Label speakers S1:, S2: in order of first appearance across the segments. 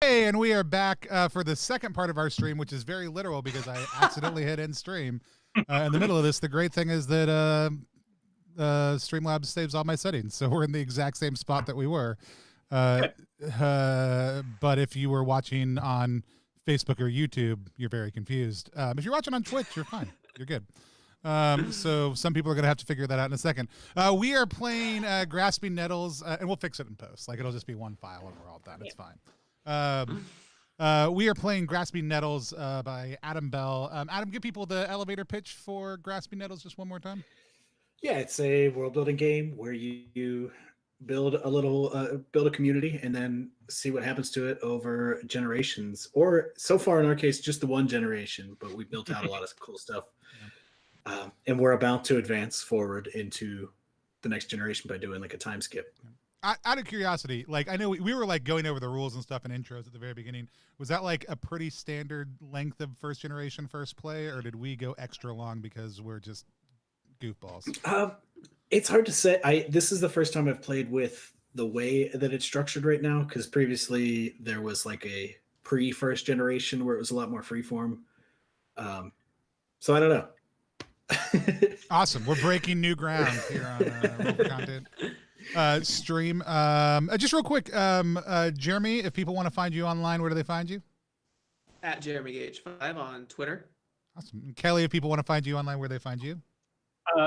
S1: Hey, and we are back for the second part of our stream, which is very literal because I accidentally hit end stream in the middle of this. The great thing is that Streamlabs saves all my settings, so we're in the exact same spot that we were. But if you were watching on Facebook or YouTube, you're very confused. If you're watching on Twitch, you're fine. You're good. So some people are going to have to figure that out in a second. We are playing Grasping Nettles, and we'll fix it in post. Like, it'll just be one file when we're all done. It's fine. We are playing Grasping Nettles by Adam Bell. Adam, give people the elevator pitch for Grasping Nettles just one more time.
S2: Yeah, it's a world building game where you build a community and then see what happens to it over generations, or so far in our case, just the one generation, but we built out a lot of cool stuff. Yeah. And we're about to advance forward into the next generation by doing like a time skip.
S1: Out of curiosity, like, I know we were like going over the rules and stuff in intros at the very beginning. Was that like a pretty standard length of first generation first play, or did we go extra long because we're just goofballs?
S2: It's hard to say. This is the first time I've played with the way that it's structured right now, because previously there was like a pre-first generation where it was a lot more freeform. So I don't know.
S1: Awesome. We're breaking new ground here on Worldbuilding Content stream. Just real quick, Jeremy, if people want to find you online, where do they find you?
S3: At JeremyGage5 on Twitter.
S1: Awesome. Kelly, if people want to find you online, where do they find you?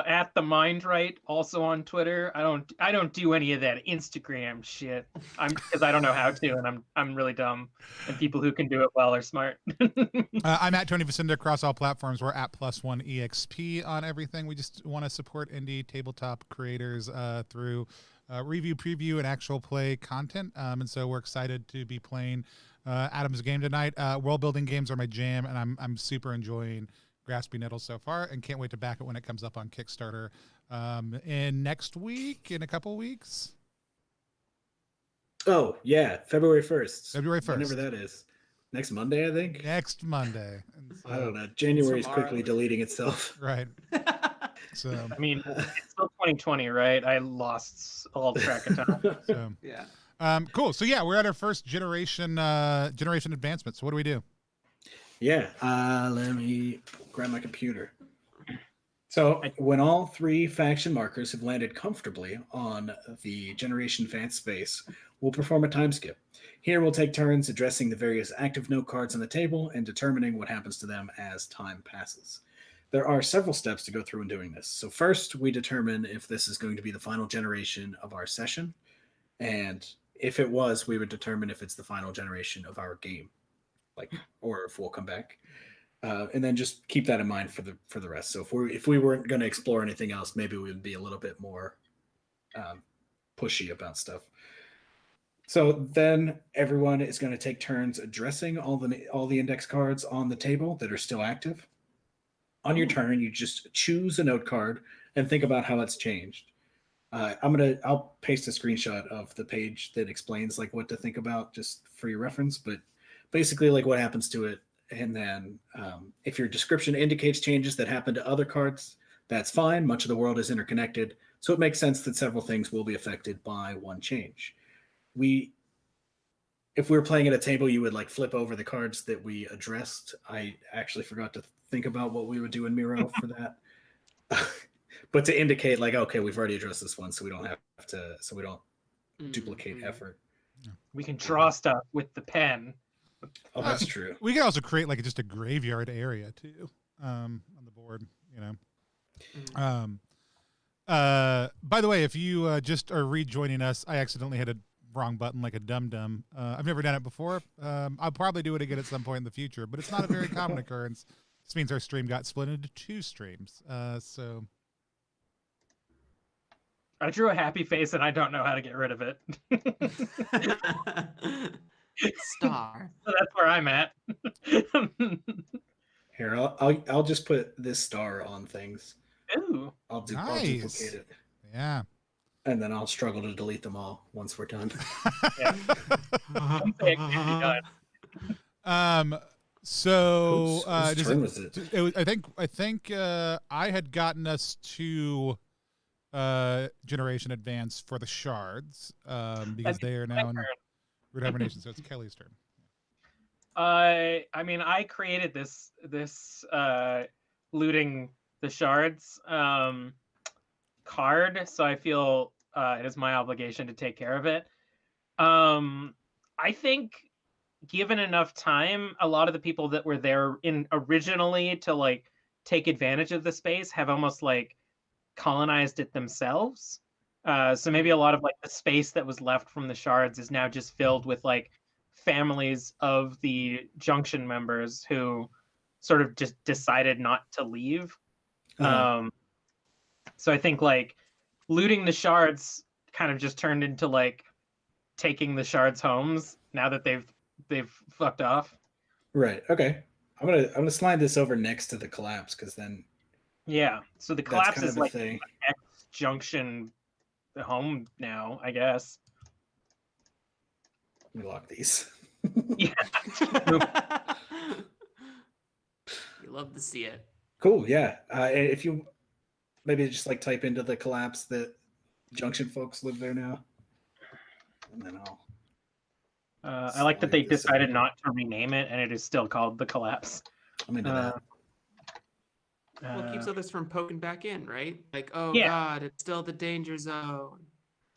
S4: At the Mind Right, also on Twitter. I don't do any of that Instagram shit. Because I don't know how to, and I'm really dumb. And people who can do it well are smart.
S1: I'm at Tony Vicinda across all platforms. We're at +1EXP on everything. We just want to support indie tabletop creators through review, preview, and actual play content. And so we're excited to be playing Adam's game tonight. World building games are my jam, and I'm super enjoying Grasping Nettles so far, and can't wait to back it when it comes up on Kickstarter in a couple weeks.
S2: Oh yeah, February 1st.
S1: February 1st.
S2: Whenever that is. Next Monday, I think.
S1: Next Monday.
S2: So, I don't know. January is quickly deleting itself.
S1: Right. So
S4: I mean, it's still 2020, right? I lost all track of time.
S1: So,
S3: yeah.
S1: Cool. So yeah, we're at our first generation advancement. So what do we do?
S2: Yeah, let me grab my computer. So when all three faction markers have landed comfortably on the generation advanced space, we'll perform a time skip. Here we'll take turns addressing the various active note cards on the table and determining what happens to them as time passes. There are several steps to go through in doing this. So first, we determine if this is going to be the final generation of our session, and if it was, we would determine if it's the final generation of our game. Or if we'll come back, and then just keep that in mind for the rest. So if we weren't going to explore anything else, maybe we would be a little bit more pushy about stuff. So then everyone is going to take turns addressing all the index cards on the table that are still active. On your turn, you just choose a note card and think about how it's changed. I'll paste a screenshot of the page that explains like what to think about, just for your reference, but basically like what happens to it. And then if your description indicates changes that happen to other cards, that's fine. Much of the world is interconnected. So it makes sense that several things will be affected by one change. If we were playing at a table, you would like flip over the cards that we addressed. I actually forgot to think about what we would do in Miro for that. But to indicate like, okay, we've already addressed this one, so we don't have to, so we don't duplicate effort.
S4: We can draw stuff with the pen.
S2: Oh, that's true.
S1: We can also create like just a graveyard area too on the board, you know. By the way, if you just are rejoining us, I accidentally hit a wrong button like a dum-dum. I've never done it before. I'll probably do it again at some point in the future, but it's not a very common occurrence. This means our stream got split into 2 streams. So
S4: I drew a happy face and I don't know how to get rid of it.
S3: Star.
S4: So that's where I'm at.
S2: Here, I'll just put this star on things.
S4: Ooh.
S2: I'll
S1: nice.
S2: duplicate it.
S1: Yeah.
S2: And then I'll struggle to delete them all once we're done.
S1: So
S2: whose turn was it?
S1: I think I had gotten us to Generation Advance for the shards because they are now in Redemption, so it's Kelly's turn.
S4: I mean, I created this looting the shards card, so I feel it is my obligation to take care of it. I think given enough time, a lot of the people that were there in originally to like take advantage of the space have almost like colonized it themselves. So maybe a lot of like the space that was left from the shards is now just filled with like families of the junction members who sort of just decided not to leave.
S2: Uh-huh.
S4: So I think like looting the shards kind of just turned into like taking the shards' homes now that they've fucked off.
S2: Right. Okay. I'm gonna slide this over next to the collapse because then
S4: Yeah. So the
S2: that's
S4: collapse
S2: kind
S4: is
S2: of a
S4: like
S2: thing.
S4: X junction home now, I guess.
S2: Let me lock these.
S4: Yeah.
S5: You love to see it.
S2: Cool. Yeah. If you maybe just like type into the collapse that junction folks live there now, and then I'll.
S4: I like that they
S2: slide this
S4: decided
S2: over.
S4: not to rename it, and it is still called the collapse.
S2: I'm into that.
S5: Well, it keeps others from poking back in, right? Like, oh
S4: Yeah.
S5: God, it's still the danger zone.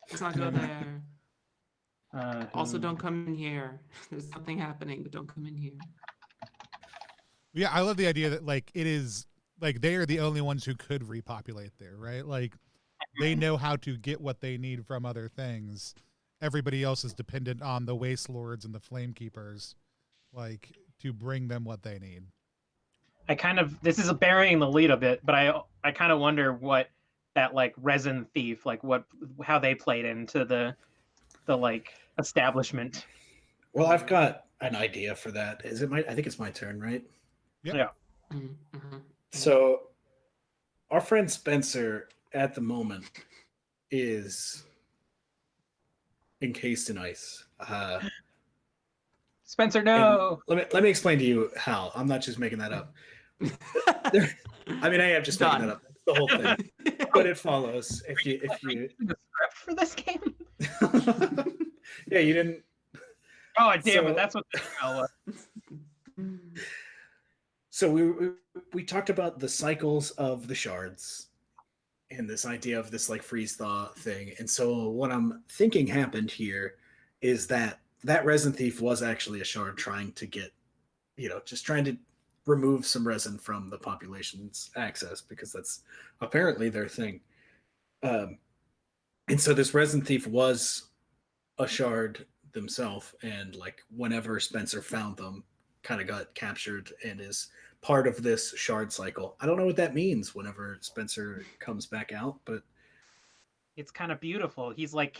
S5: Let's not go there. Also, don't come in here. There's nothing happening, but don't come in here.
S1: Yeah, I love the idea that like it is like they are the only ones who could repopulate there, right? Like they know how to get what they need from other things. Everybody else is dependent on the waste lords and the flame keepers, like to bring them what they need.
S4: I kind of this is burying the lead a bit, but I kind of wonder what that like resin thief, like how they played into the like establishment.
S2: Well, I've got an idea for that. Is it my? I think it's my turn, right?
S1: Yep.
S4: Yeah.
S5: Mm-hmm.
S2: So, our friend Spencer at the moment is encased in ice.
S4: Spencer, no.
S2: Let me explain to you how. I'm not just making that up. I mean, I am just making that up. It's the whole thing, but it follows if you.
S4: The script for this game.
S2: Yeah, you didn't.
S4: Oh damn
S2: So-
S4: it! That's what the spell was.
S2: So we talked about the cycles of the shards and this idea of this like freeze thaw thing. And so what I'm thinking happened here is that resin thief was actually a shard trying to get, just trying to remove some resin from the population's access because that's apparently their thing. And so this resin thief was a shard themselves, and like whenever Spencer found them, kind of got captured and is part of this shard cycle. I don't know what that means whenever Spencer comes back out, but
S4: It's kind of beautiful. He's like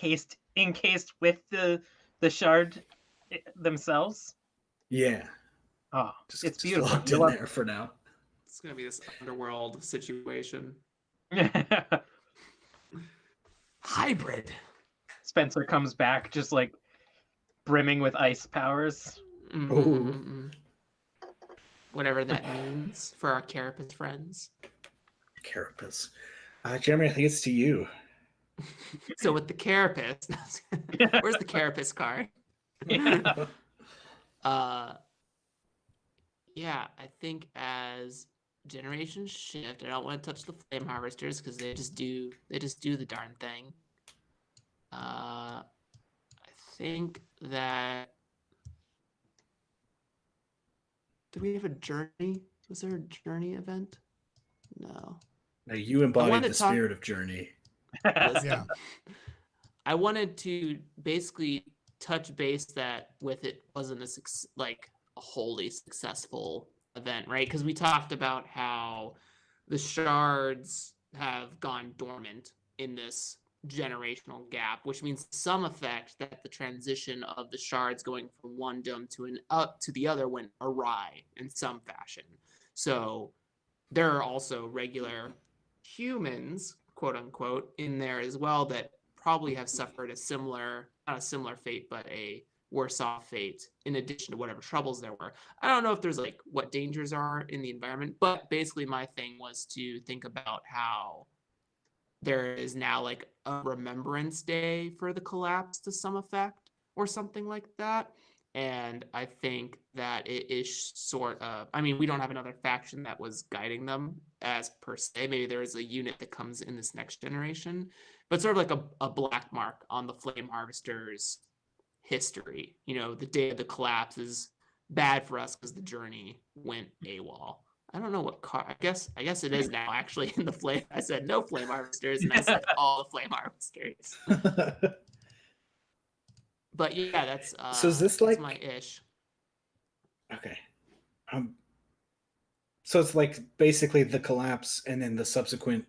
S4: encased with the shard themselves.
S2: yeah,
S4: Oh,
S2: just,
S4: it's
S2: just
S4: beautiful.
S2: locked in
S4: You love-
S2: there for now.
S5: It's gonna be this underworld situation. Hybrid.
S4: Spencer comes back just like brimming with ice powers.
S5: Mm-mm-mm-mm. Whatever that means for our Carapace friends.
S2: Carapace. Jeremy, I think it's to you.
S5: So with the Carapace, where's the Carapace card?
S4: Yeah.
S5: Yeah, I think as generations shift, I don't want to touch the flame harvesters because they just do the darn thing. I think that do we have a journey? Was there a journey event? No.
S2: Now you embodied
S5: wanted
S2: the
S5: to talk-
S2: spirit of journey.
S5: Listen,
S1: Yeah.
S5: I wanted to basically touch base that with it wasn't a wholly successful event, right? Because we talked about how the shards have gone dormant in this generational gap, which means some effect that the transition of the shards going from one dome to an up to the other went awry in some fashion. So there are also regular humans, quote unquote, in there as well that probably have suffered not a similar fate, but a worse off fate in addition to whatever troubles there were. I don't know if there's like what dangers are in the environment, but basically my thing was to think about how there is now like a remembrance day for the collapse to some effect or something like that. And I think that it is sort of, I mean, we don't have another faction that was guiding them as per se. Maybe there is a unit that comes in this next generation, but sort of like a black mark on the Flame Harvesters history. You know, the day of the collapse is bad for us because the journey went AWOL. I don't know what car. I guess it is now actually in the flame. I said no Flame Harvesters, and I said all the Flame Harvesters. But yeah, that's
S2: So is this
S5: that's
S2: like
S5: my ish.
S2: okay? So it's like basically the collapse and then the subsequent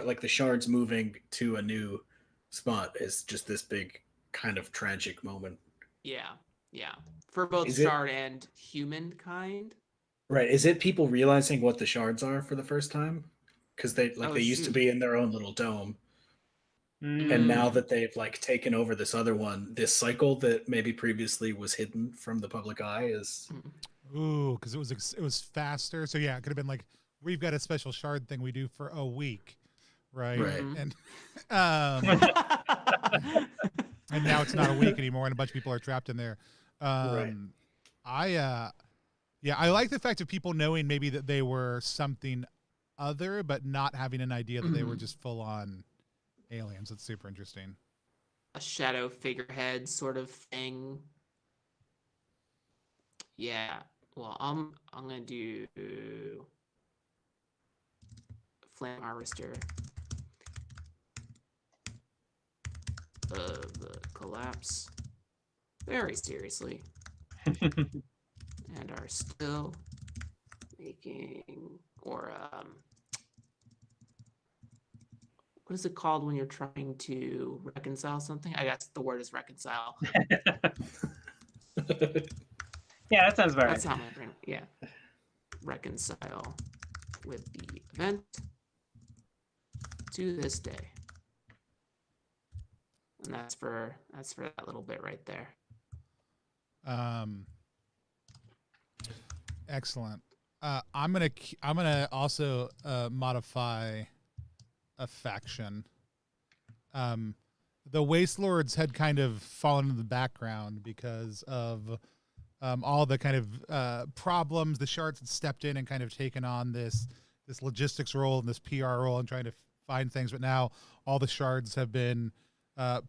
S2: like the shards moving to a new spot is just this big kind of tragic moment.
S5: Yeah, yeah. For both
S2: Is it-
S5: shard and humankind.
S2: Right? Is it people realizing what the shards are for the first time? Because they
S5: Oh,
S2: they used to
S5: shoot.
S2: be in their own little dome,
S4: Mm.
S2: and now that they've like taken over this other one, this cycle that maybe previously was hidden from the public eye is.
S1: Ooh, because it was faster. So yeah, it could have been like, we've got a special shard thing we do for a week, right?
S2: Right.
S1: And and now it's not a week anymore, and a bunch of people are trapped in there.
S2: Right.
S1: I like the fact of people knowing maybe that they were something other, but not having an idea that they were just full on aliens. It's super interesting.
S5: A shadow figurehead sort of thing. Yeah. Well, I'm gonna do Flame Harvester of the collapse very seriously, and are still making or what is it called when you're trying to reconcile something? I guess the word is reconcile.
S4: Yeah, that sounds about
S5: That's
S4: right.
S5: not my brain. Yeah. Reconcile with the event to this day. And that's for that little bit right there.
S1: Excellent. I'm gonna also modify a faction. The Waste Lords had kind of fallen in the background because of all the kind of problems. The shards had stepped in and kind of taken on this logistics role and this PR role and trying to find things. But now all the shards have been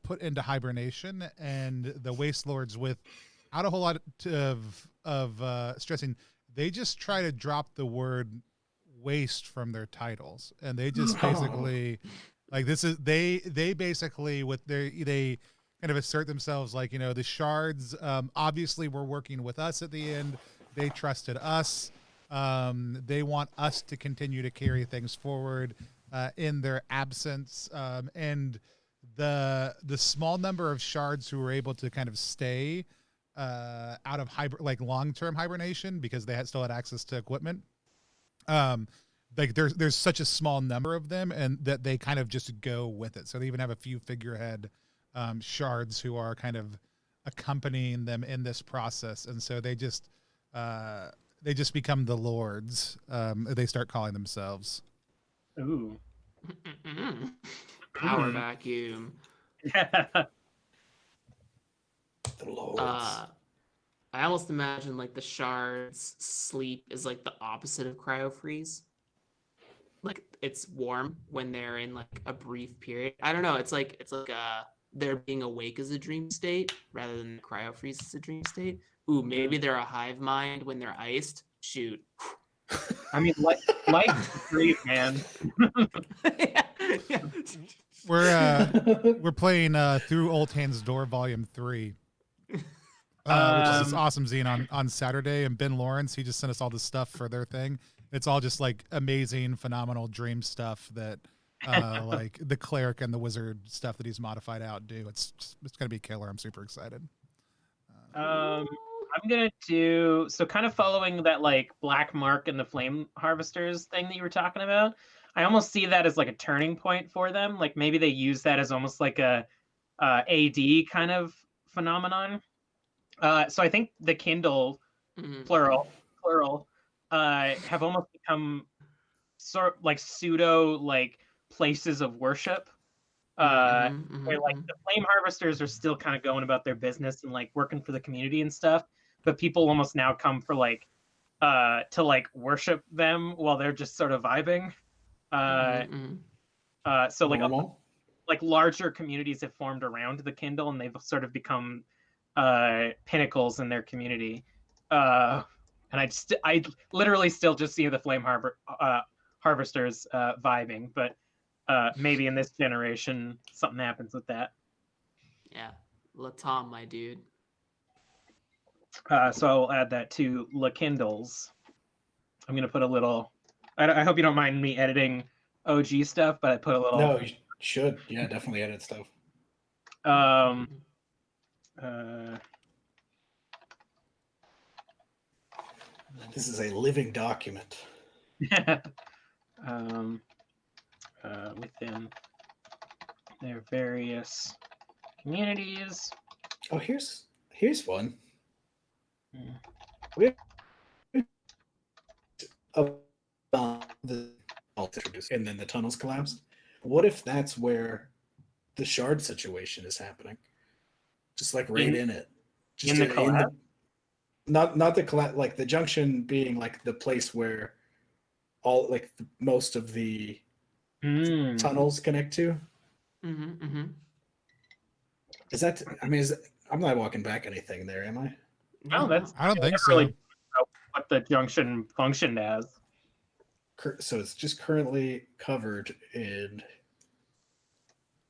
S1: put into hibernation, and the Waste Lords, without a whole lot of stressing, they just try to drop the word waste from their titles, and they just basically like this is they basically with they kind of assert themselves like, you know, the shards obviously were working with us at the end. They trusted us. They want us to continue to carry things forward in their absence, and the small number of shards who were able to kind of stay out of long-term hibernation because they still had access to equipment. Like there's such a small number of them, and that they kind of just go with it. So they even have a few figurehead shards who are kind of accompanying them in this process, and so they just become the lords. They start calling themselves.
S4: Ooh.
S5: Power vacuum.
S2: The Lords.
S5: I almost imagine like the shards sleep is like the opposite of cryo freeze. Like it's warm when they're in like a brief period. I don't know. It's like they're being awake as a dream state rather than cryo freeze as a dream state. Ooh, maybe they're a hive mind when they're iced. Shoot.
S4: I mean, life's great, man.
S5: Yeah.
S1: We're playing Through Old Hands Door Volume 3, which is this awesome zine on Saturday. And Ben Lawrence, he just sent us all this stuff for their thing. It's all just like amazing, phenomenal dream stuff that like the cleric and the wizard stuff that he's modified out do. It's gonna be killer. I'm super excited.
S4: I'm gonna do so, kind of following that like Black Mark and the Flame Harvesters thing that you were talking about. I almost see that as like a turning point for them. Like maybe they use that as almost like a AD kind of phenomenon. So I think the Kindle, plural, have almost become sort of like pseudo like places of worship. Where like the Flame Harvesters are still kind of going about their business and like working for the community and stuff, but people almost now come for like to like worship them while they're just sort of vibing. So
S2: Normal.
S4: like larger communities have formed around the Kindle, and they've sort of become pinnacles in their community. And I literally still just see the Flame Harvesters vibing, but maybe in this generation something happens with that.
S5: Yeah, Latam, my dude.
S4: So I will add that to La Kindles. I'm gonna put a little. I hope you don't mind me editing OG stuff, but I put a little.
S2: No, you should. Yeah, definitely edit stuff. This is a living document.
S4: Within their various communities.
S2: Oh, here's one.
S4: Mm.
S2: We and then the tunnels collapsed. What if that's where the shard situation is happening? Just like right in it. Just
S4: in the collapse?
S2: Not the collapse, like the junction being like the place where all like most of the tunnels connect to. Is that? I mean, I'm not walking back anything there, am I?
S4: No,
S1: I don't think so.
S4: Really what the junction functioned as.
S2: So it's just currently covered in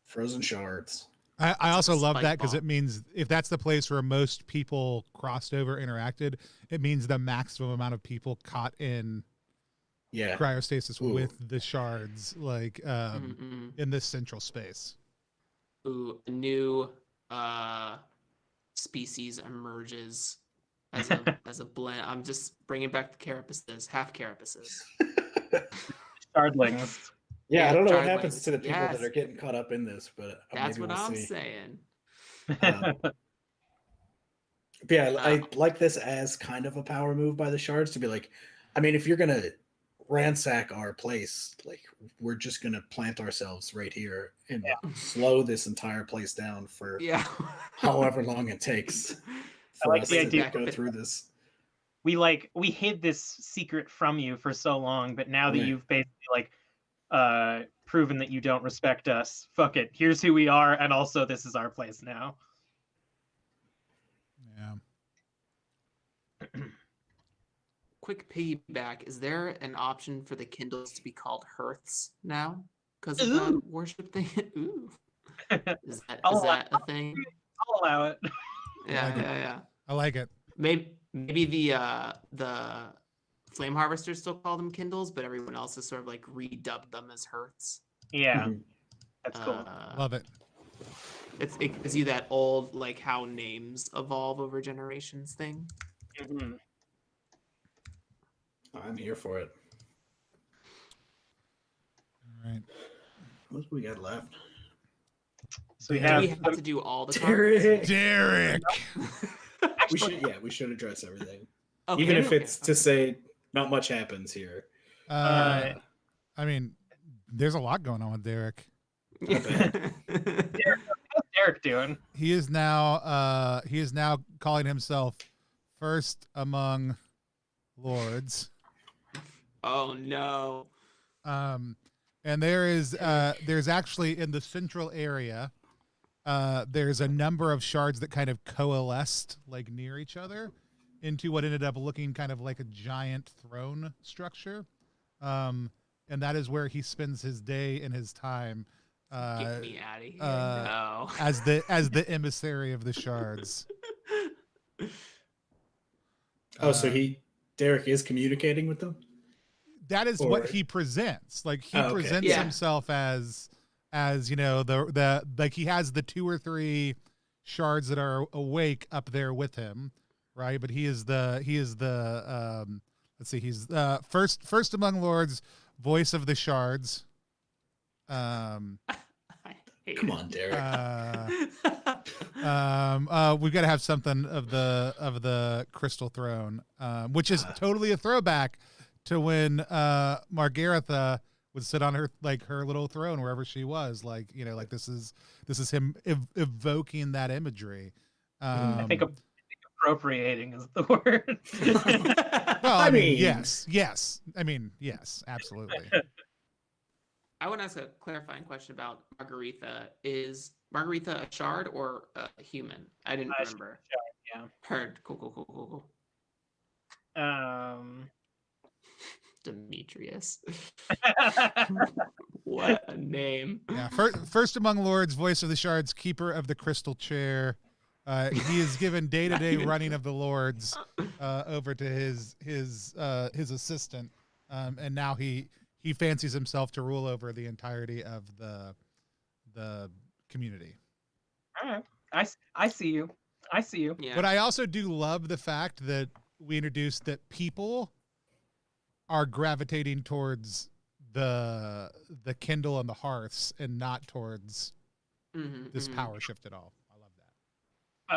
S2: frozen shards.
S1: I also love
S5: spike
S1: that because
S5: bomb.
S1: it means if that's the place where most people crossed over, interacted, it means the maximum amount of people caught in cryostasis with the shards, like in this central space.
S5: Ooh, a new species emerges as a blend. I'm just bringing back the carapaces, half carapaces.
S4: Shardlings.
S2: Yeah, I don't know what
S5: Shardlings.
S2: happens to the people
S5: Yes.
S2: that are getting caught up in this, but
S5: That's
S2: maybe
S5: what
S2: we'll
S5: I'm
S2: see.
S5: saying.
S2: But yeah, I like this as kind of a power move by the shards to be like, I mean, if you're gonna ransack our place, like we're just gonna plant ourselves right here and slow this entire place down for however long it takes for
S4: like
S2: us
S4: the
S2: to
S4: idea.
S2: go through this.
S4: We hid this secret from you for so long, but now that you've basically proven that you don't respect us, fuck it. Here's who we are, and also this is our place now.
S1: Yeah.
S5: Quick piggyback. Is there an option for the Kindles to be called hearths now? Because of that worship thing? Ooh. Is that a thing?
S4: I'll allow it.
S5: Yeah.
S1: I like it.
S5: Maybe the Flame Harvesters still call them Kindles, but everyone else has sort of like redubbed them as hearths.
S4: Yeah. That's cool.
S1: Love it.
S5: It gives you that old like how names evolve over generations thing.
S2: I'm here for it.
S1: All right.
S2: What do we got left?
S4: So we
S5: Do we have to do all the cards?
S1: Derek.
S2: We should address everything.
S5: Okay,
S2: Even if it's to say not much happens here.
S1: I mean, there's a lot going on with Derek.
S4: How's Derek doing?
S1: He is now calling himself first among lords.
S5: Oh no.
S1: And there's actually in the central area, there's a number of shards that kind of coalesced like near each other into what ended up looking kind of like a giant throne structure. And that is where he spends his day and his time.
S5: Get me out of here. No.
S1: As the emissary of the shards.
S2: So Derek is communicating with them?
S1: That is what he presents. Like he presents himself as the like he has the 2 or 3 shards that are awake up there with him, right? But he is the let's see, he's first among lords, voice of the shards.
S2: Come on, Derek.
S1: We've got to have something of the crystal throne, which is totally a throwback to when Margaretha would sit on her little throne wherever she was. Like this is him evoking that imagery.
S4: I think a appropriating is the word.
S1: Well, I
S2: I
S1: mean,
S2: mean-
S1: yes. I mean, yes, absolutely.
S5: I want to ask a clarifying question about Margaretha. Is Margaretha a shard or a human? I didn't
S4: She's a
S5: remember.
S4: yeah.
S5: Heard. Cool.
S4: Um,
S5: Demetrius. What a name.
S1: Yeah, first among lords, voice of the shards, keeper of the crystal chair. He is given day-to-day running of the lords over to his assistant, and now he fancies himself to rule over the entirety of the community.
S4: all right. I see you. I see you.
S5: Yeah.
S1: But I also do love the fact that we introduced that people are gravitating towards the Kindle and the hearths and not towards this power shift at all. I love that.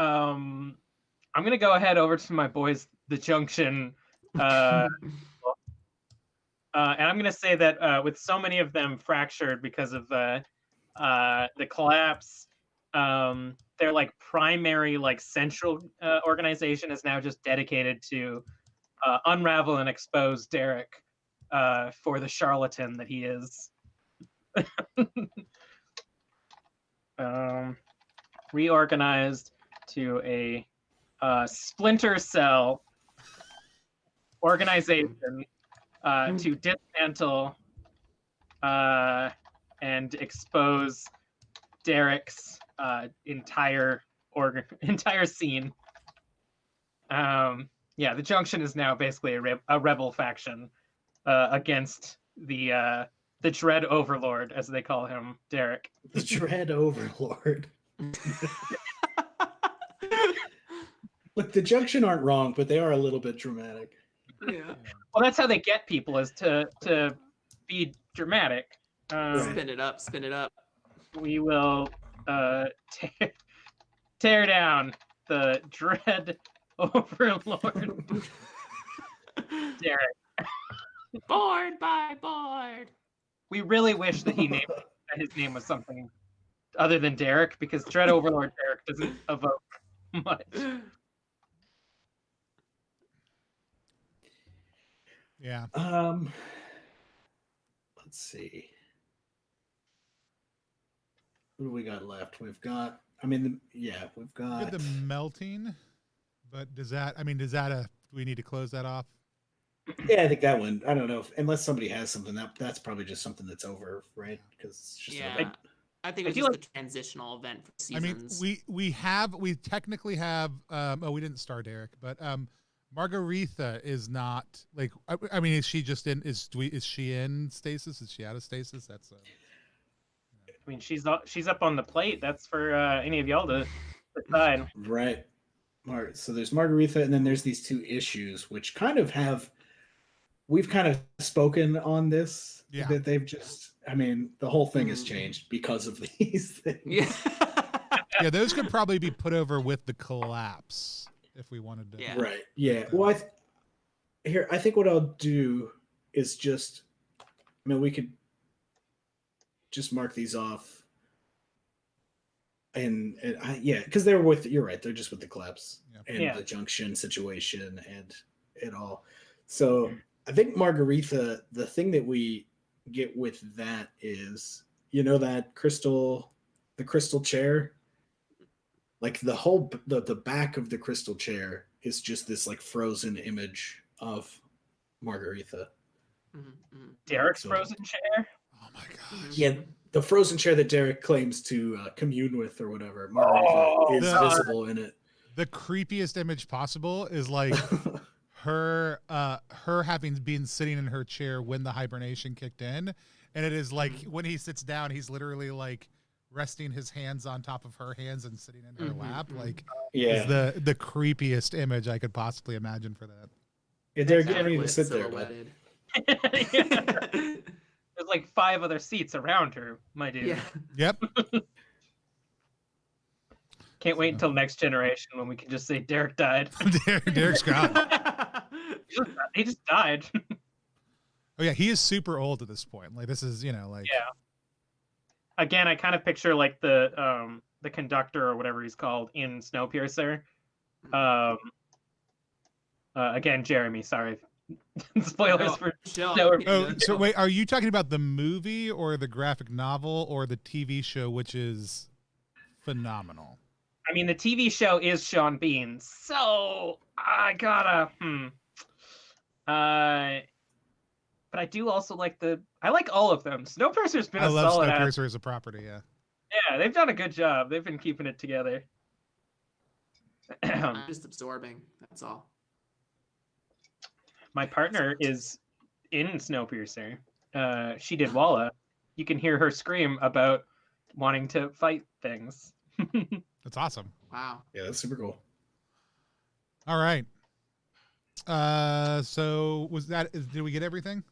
S4: I'm gonna go ahead over to my boys, the Junction, and I'm gonna say that with so many of them fractured because of the collapse, their like primary like central organization is now just dedicated to unravel and expose Derek for the charlatan that he is. Reorganized to a splinter cell organization to dismantle and expose Derek's entire scene. Yeah, the Junction is now basically a rebel faction against the Dread Overlord, as they call him, Derek.
S2: The Dread Overlord. Look, the Junction aren't wrong, but they are a little bit dramatic.
S5: Yeah.
S4: Well, that's how they get people, is to be dramatic.
S5: Spin it up.
S4: We will tear down the Dread Overlord, Derek.
S5: Bored by board.
S4: We really wish that that his name was something other than Derek, because Dread Overlord Derek doesn't evoke much.
S1: Yeah.
S2: Let's see. What do we got left? We've got. We've got.
S1: The melting, but do we need to close that off?
S2: Yeah, I think that one. I don't know unless somebody has something that's probably just something that's over, right? Because it's just
S5: I think it's just a transitional event for seasons.
S1: I mean, we technically have. We didn't start Derek, but Margaretha is not like. I mean, is she just in? Is she in stasis? Is she out of stasis? That's.
S4: I mean, she's up on the plate. That's for any of y'all to decide.
S2: Right. So there's Margaretha, and then there's these two issues, which kind of have. We've kind of spoken on this.
S1: Yeah.
S2: That they've just. I mean, the whole thing has changed because of these things.
S5: Yeah.
S1: Yeah, those could probably be put over with the collapse if we wanted to.
S5: Yeah.
S2: Right. Yeah. Well, I think what I'll do is just. I mean, we could. Just mark these off. And because they're with. You're right. They're just with the collapse and the Junction situation and it all. So I think Margaretha. The thing that we get with that is that the crystal chair, like the back of the crystal chair is just this like frozen image of Margaretha.
S4: Derek's frozen chair.
S1: Oh my gosh.
S2: Yeah, the frozen chair that Derek claims to commune with or whatever. Margaretha is visible in it.
S1: The creepiest image possible is like her having been sitting in her chair when the hibernation kicked in, and it is like when he sits down, he's literally like resting his hands on top of her hands and sitting in her lap. Like, is the creepiest image I could possibly imagine for that.
S2: Yeah, Derek, get ready to sit there, bud.
S4: There's like 5 other seats around her, my dude.
S5: Yeah.
S1: Yep.
S4: Can't wait until next generation when we can just say Derek died.
S1: Derek's gone.
S4: He just died.
S1: Oh yeah, he is super old at this point. Like this is, like
S4: Again, I kind of picture like the conductor or whatever he's called in Snowpiercer. Again, Jeremy, sorry. Spoilers
S5: No,
S4: for
S5: Michelle,
S4: Snow.
S1: Oh, so wait, are you talking about the movie or the graphic novel or the TV show, which is phenomenal?
S4: I mean, the TV show is Sean Bean, so I gotta. But I do also like I like all of them. Snowpiercer's been
S1: I
S4: a
S1: love
S4: solid ass.
S1: Snowpiercer as a property. Yeah.
S4: Yeah, they've done a good job. They've been keeping it together.
S5: I'm just absorbing. That's all.
S4: My partner is in Snowpiercer. She did Walla. You can hear her scream about wanting to fight things.
S1: That's awesome.
S5: Wow.
S2: Yeah, that's super cool.
S1: All right. So did we get everything?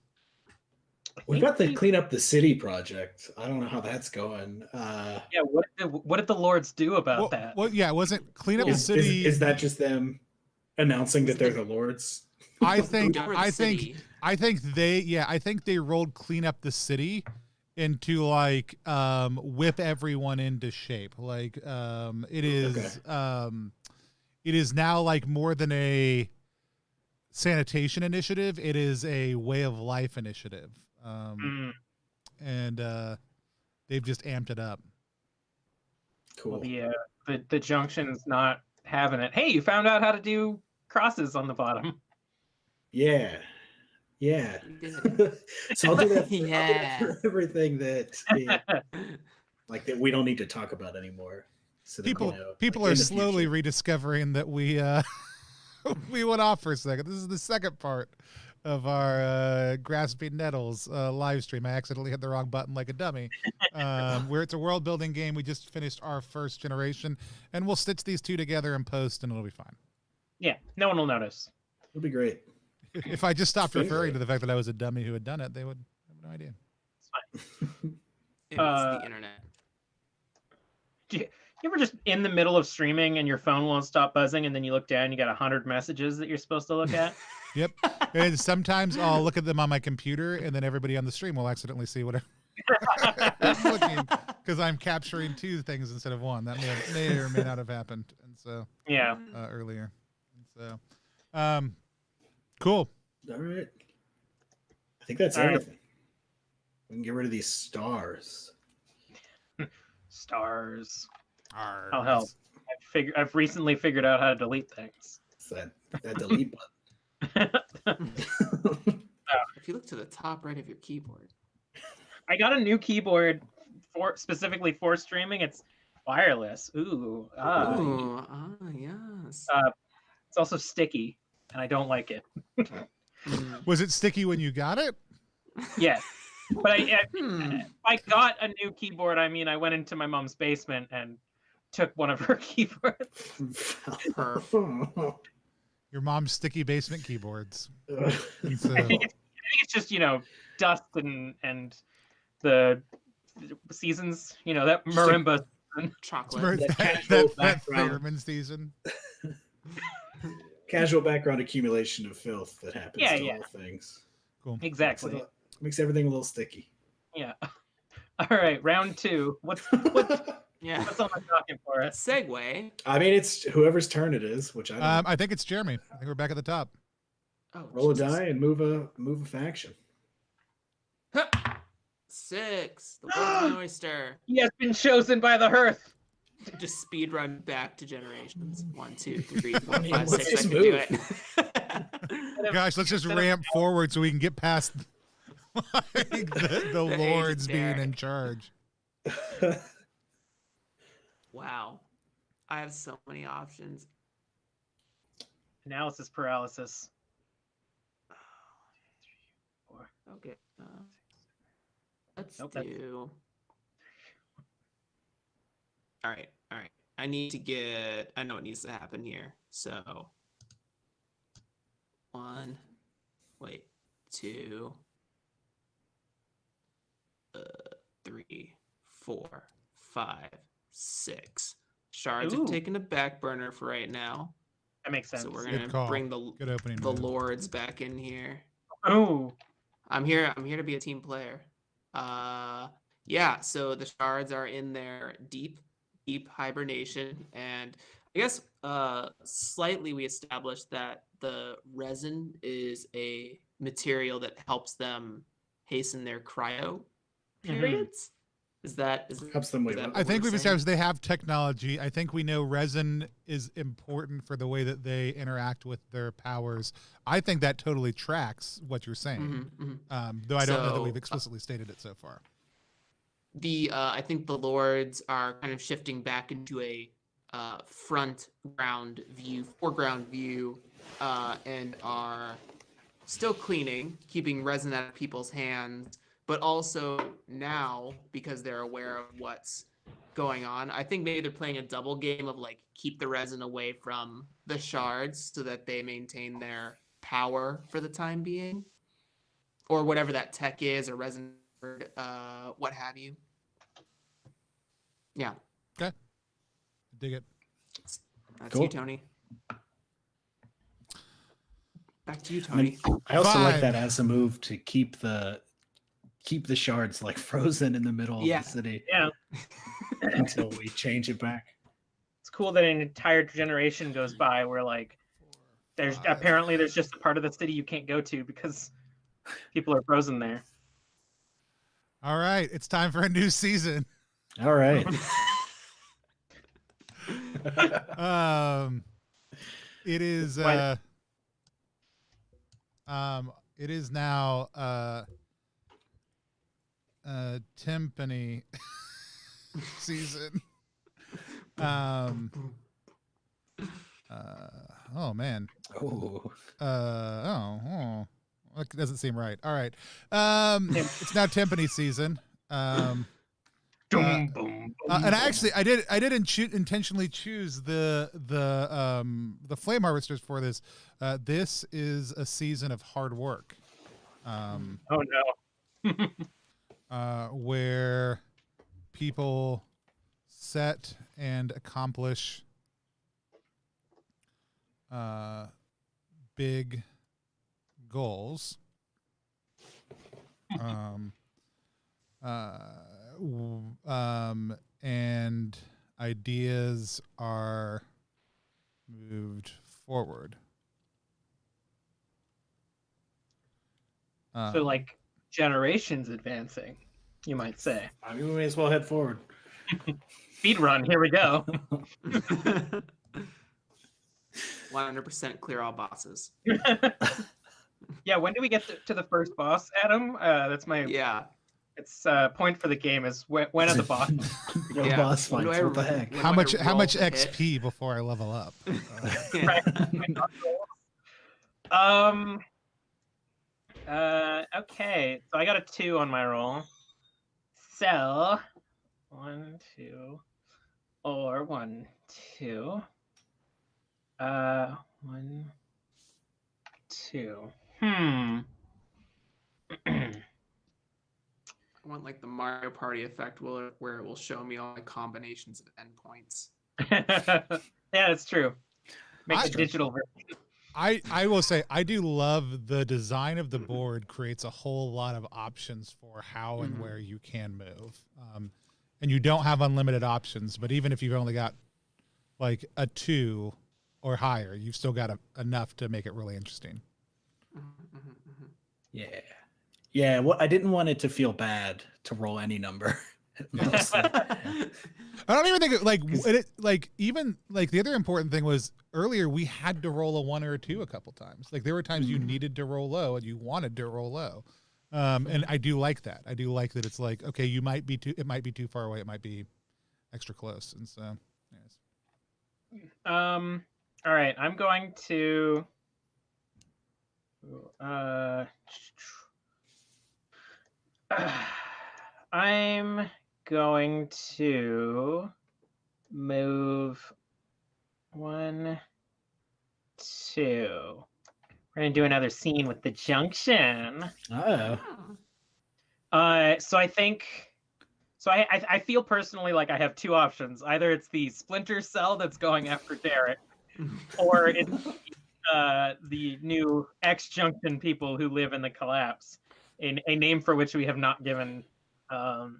S2: We've got the clean up the city project. I don't know how that's going.
S4: Yeah, what did the Lords do about that?
S1: Well, yeah, wasn't clean up the
S2: Is
S1: city?
S2: is that just them announcing that they're the lords?
S1: I think
S5: Over the
S1: I
S5: city.
S1: think they rolled clean up the city into like whip everyone into shape. Like it is it is now like more than a sanitation initiative. It is a way of life initiative. And they've just amped it up.
S2: Cool.
S4: Well, the Junction's not having it. Hey, you found out how to do crosses on the bottom.
S2: Yeah. Yeah.
S5: You did.
S2: So I'll do that for,
S5: Yeah.
S2: for everything that that we don't need to talk about anymore. So that,
S1: People
S2: like,
S1: are
S2: in the
S1: slowly
S2: future.
S1: rediscovering that we we went off for a second. This is the second part of our Grasping Nettles live stream. I accidentally hit the wrong button like a dummy. Where it's a world building game. We just finished our first generation, and we'll stitch these two together in post, and it'll be fine.
S4: Yeah, no one will notice.
S2: It'll be great.
S1: If I just stopped
S2: Favorite.
S1: referring to the fact that I was a dummy who had done it, they would have no idea.
S4: It's fine.
S5: It was the internet.
S4: You ever just in the middle of streaming and your phone won't stop buzzing, and then you look down, you got 100 messages that you're supposed to look at?
S1: Yep. And sometimes I'll look at them on my computer, and then everybody on the stream will accidentally see whatever I'm looking, because I'm capturing two things instead of one. That may or may not have happened, and so
S4: Yeah.
S1: earlier. And so, cool.
S2: All right. I think that's
S4: All right.
S2: everything. We can get rid of these stars.
S4: Stars.
S1: Arr.
S4: I'll help. I've recently figured out how to delete things.
S2: It's that delete button.
S5: If you look to the top right of your keyboard.
S4: I got a new keyboard specifically for streaming. It's wireless. Ooh.
S5: Yes.
S4: It's also sticky, and I don't like it.
S1: Was it sticky when you got it?
S4: Yes. But I got a new keyboard. I mean, I went into my mom's basement and took one of her keyboards.
S1: Your mom's sticky basement keyboards.
S2: Ugh.
S1: And so,
S4: I think it's just, dust and the seasons, that marimba.
S5: Chocolate.
S1: that
S2: background.
S1: fireman season.
S2: Casual background accumulation of filth that happens
S4: Yeah,
S2: to
S4: yeah.
S2: all things.
S1: Cool.
S4: Exactly.
S2: Makes everything a little sticky.
S4: Yeah. All right, round 2. What's
S5: Yeah.
S4: what's on my docket for us?
S5: Segue.
S2: I mean, it's whoever's turn it is, which I don't
S1: I think it's Jeremy. I think we're back at the top.
S5: Oh,
S2: roll a
S5: Jesus.
S2: die and move a faction.
S5: 6. The world's an oyster.
S4: He has been chosen by the hearth.
S5: Just speed run back to generations. 1, 2, 3, 4,
S2: I mean,
S5: 5,
S2: let's
S5: 6. I
S2: just
S5: can do
S2: move.
S5: it.
S1: Gosh, let's just ramp forward so we can get past the
S5: The age of
S1: lords being
S5: Derek.
S1: in charge.
S5: Wow. I have so many options.
S4: Analysis paralysis.
S5: Okay. Let's
S4: Nope, that's-
S5: do. All right. I need to get. I know what needs to happen here. So. 1. Wait. 2. 3, 4, 5, 6. Shards
S4: Ooh.
S5: are taking a back burner for right now.
S4: That makes sense.
S5: So we're
S1: Good
S5: gonna
S1: call.
S5: bring the
S1: Good opening.
S5: the
S1: move.
S5: lords back in here.
S4: Oh,
S5: I'm here to be a team player. Yeah, so the shards are in their deep hibernation, and I guess slightly we established that the resin is a material that helps them hasten their cryo periods. Is that
S2: Helps them wait,
S5: that
S2: what?
S1: I
S5: what
S1: think
S5: we're
S1: we've
S5: saying?
S1: established they have technology. I think we know resin is important for the way that they interact with their powers. I think that totally tracks what you're saying, though I don't know that we've
S5: So,
S1: explicitly stated it so far.
S5: I think the lords are kind of shifting back into a foreground view, and are still cleaning, keeping resin out of people's hands, but also now, because they're aware of what's going on, I think maybe they're playing a double game of like keep the resin away from the shards so that they maintain their power for the time being, or whatever that tech is, or resin, what have you. Yeah,
S1: Okay. Dig it.
S5: that's
S2: Cool.
S5: you, Tony. Back to you, Tony.
S2: I also like
S1: 5.
S2: that as a move to keep the shards like frozen in the middle
S5: Yeah.
S2: of the city
S4: Yeah,
S2: until we change it back.
S4: it's cool that an entire generation goes by where like there's
S1: 5.
S4: apparently there's just a part of the city you can't go to because people are frozen there.
S1: All right, it's time for a new season.
S2: All right.
S1: It is
S4: Why-
S1: it is now timpani season. Oh man.
S2: Oh.
S1: That doesn't seem right. All right. It's now timpani season.
S4: Boom, boom, boom,
S1: And actually, I didn't intentionally choose the flame harvesters for this. This is a season of hard work,
S4: Oh no.
S1: where people set and accomplish big goals. And ideas are moved forward.
S4: So like generations advancing, you might say.
S2: I mean, we may as well head forward.
S4: Speed run, here we go.
S5: 100% clear all bosses.
S4: Yeah, when do we get to the first boss, Adam? That's my
S5: Yeah.
S4: it's point for the game is when are the boss?
S2: No
S5: Yeah.
S2: boss
S5: When do
S2: fights.
S5: I
S2: What the heck?
S5: when
S1: how
S5: do I
S1: much
S5: roll to hit?
S1: XP before I level up?
S5: Yeah.
S4: Okay, so I got a 2 on my roll. So 1, 2, or 1, 2. 1, 2.
S5: I want like the Mario Party effect where it will show me all the combinations of endpoints.
S4: Yeah, that's true. Make
S1: I-
S4: a digital version.
S1: I will say I do love the design of the board creates a whole lot of options for how and where you can move. And you don't have unlimited options, but even if you've only got like a 2 or higher, you've still got enough to make it really interesting.
S2: Yeah. Yeah. Well, I didn't want it to feel bad to roll any number. Mostly.
S1: I don't even think even the other important thing was earlier we had to roll a 1 or a 2 a couple times. Like there were times you needed to roll low and you wanted to roll low. And I do like that. I do like that it's like, okay, it might be too far away. It might be extra close. And so, yes.
S4: All right, I'm going to I'm going to move 1, 2. We're gonna do another scene with the junction.
S2: Oh.
S4: So I think, I feel personally like I have 2 options. Either it's the splinter cell that's going after Derek, or it's the new X Junction people who live in the collapse, a name for which we have not given. I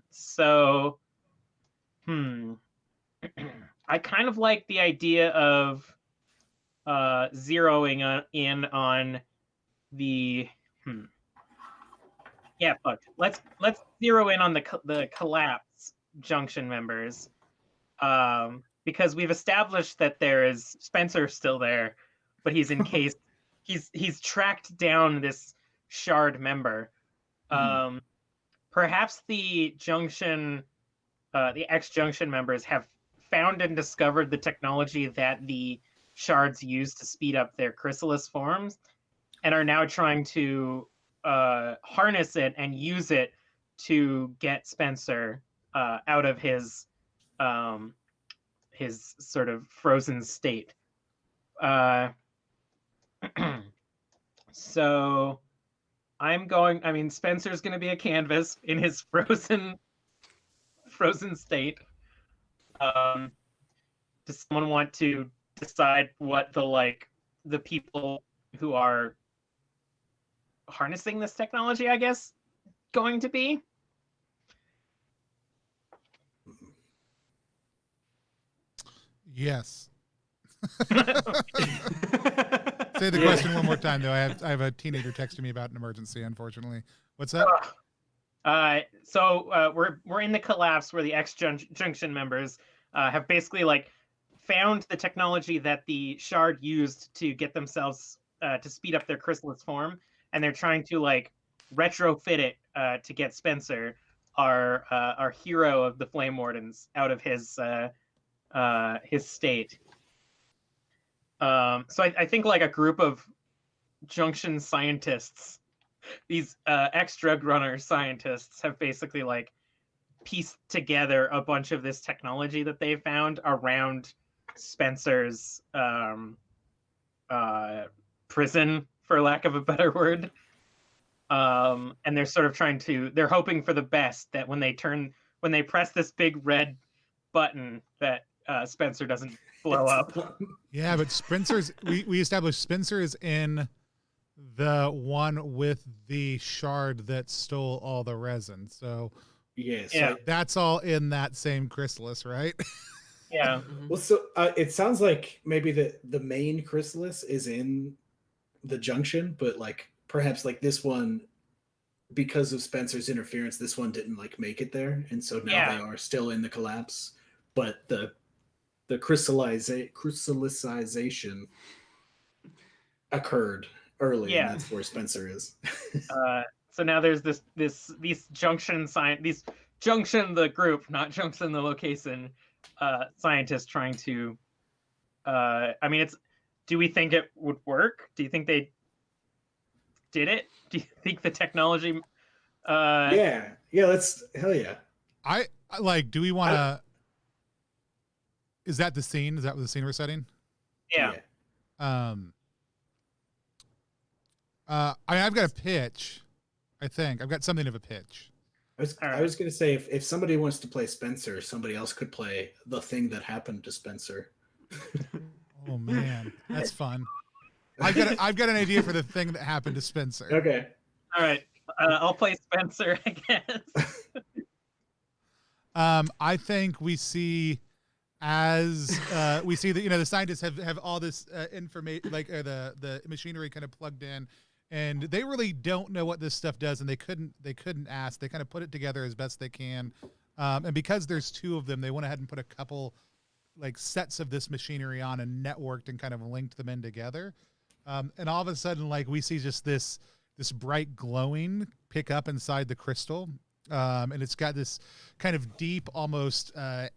S4: kind of like the idea of in on the let's zero in on the collapse junction members, because we've established that there is Spencer still there, but he's encased. he's tracked down this shard member. Perhaps the X junction members have found and discovered the technology that the shards use to speed up their chrysalis forms, and are now trying to harness it and use it to get Spencer out of his sort of frozen state. So Spencer's going to be a canvas in his frozen state. Does someone want to decide what the people who are harnessing this technology, I guess, going to be?
S1: Yes. Say the question one more time, though. I have a teenager texting me about an emergency, unfortunately. What's that?
S4: So we're in the collapse where the X junction members have basically found the technology that the shard used to get themselves to speed up their chrysalis form, and they're trying to retrofit it to get Spencer, our hero of the Flame Wardens, out of his state. So I think a group of junction scientists, these ex-drug runner scientists, have basically pieced together a bunch of this technology that they found around Spencer's prison, for lack of a better word. And they're sort of they're hoping for the best, that when they press this big red button, that Spencer doesn't blow up.
S1: Yeah, but we established Spencer is in the one with the shard that stole all the resin. So
S2: yes,
S4: yeah,
S1: that's all in that same chrysalis, right?
S4: Yeah.
S2: Well, so it sounds like maybe the main chrysalis is in the junction, but perhaps this one, because of Spencer's interference, this one didn't make it there, and so now they are still in the collapse. But the crystallization occurred early, and that's where Spencer is.
S4: So now there's these junction the group, not junction the location, scientists trying to do we think it would work? Do you think they did it? Do you think the technology
S2: yeah, hell yeah.
S1: Do we want to, is that the scene? Is that the scene we're setting?
S4: Yeah.
S1: I've got a pitch. I think I've got something of a pitch.
S2: I was going to say, if somebody wants to play Spencer, somebody else could play the thing that happened to Spencer.
S1: Oh man, that's fun. I've got an idea for the thing that happened to Spencer.
S2: Okay.
S4: All right. I'll play Spencer, I guess.
S1: I think we see that the scientists have all this information, the machinery kind of plugged in, and they really don't know what this stuff does, and they couldn't ask. They kind of put it together as best they can, and because there's two of them, they went ahead and put a couple sets of this machinery on and networked and kind of linked them in together, and all of a sudden we see just this bright glowing pick up inside the crystal. And it's got this kind of deep, almost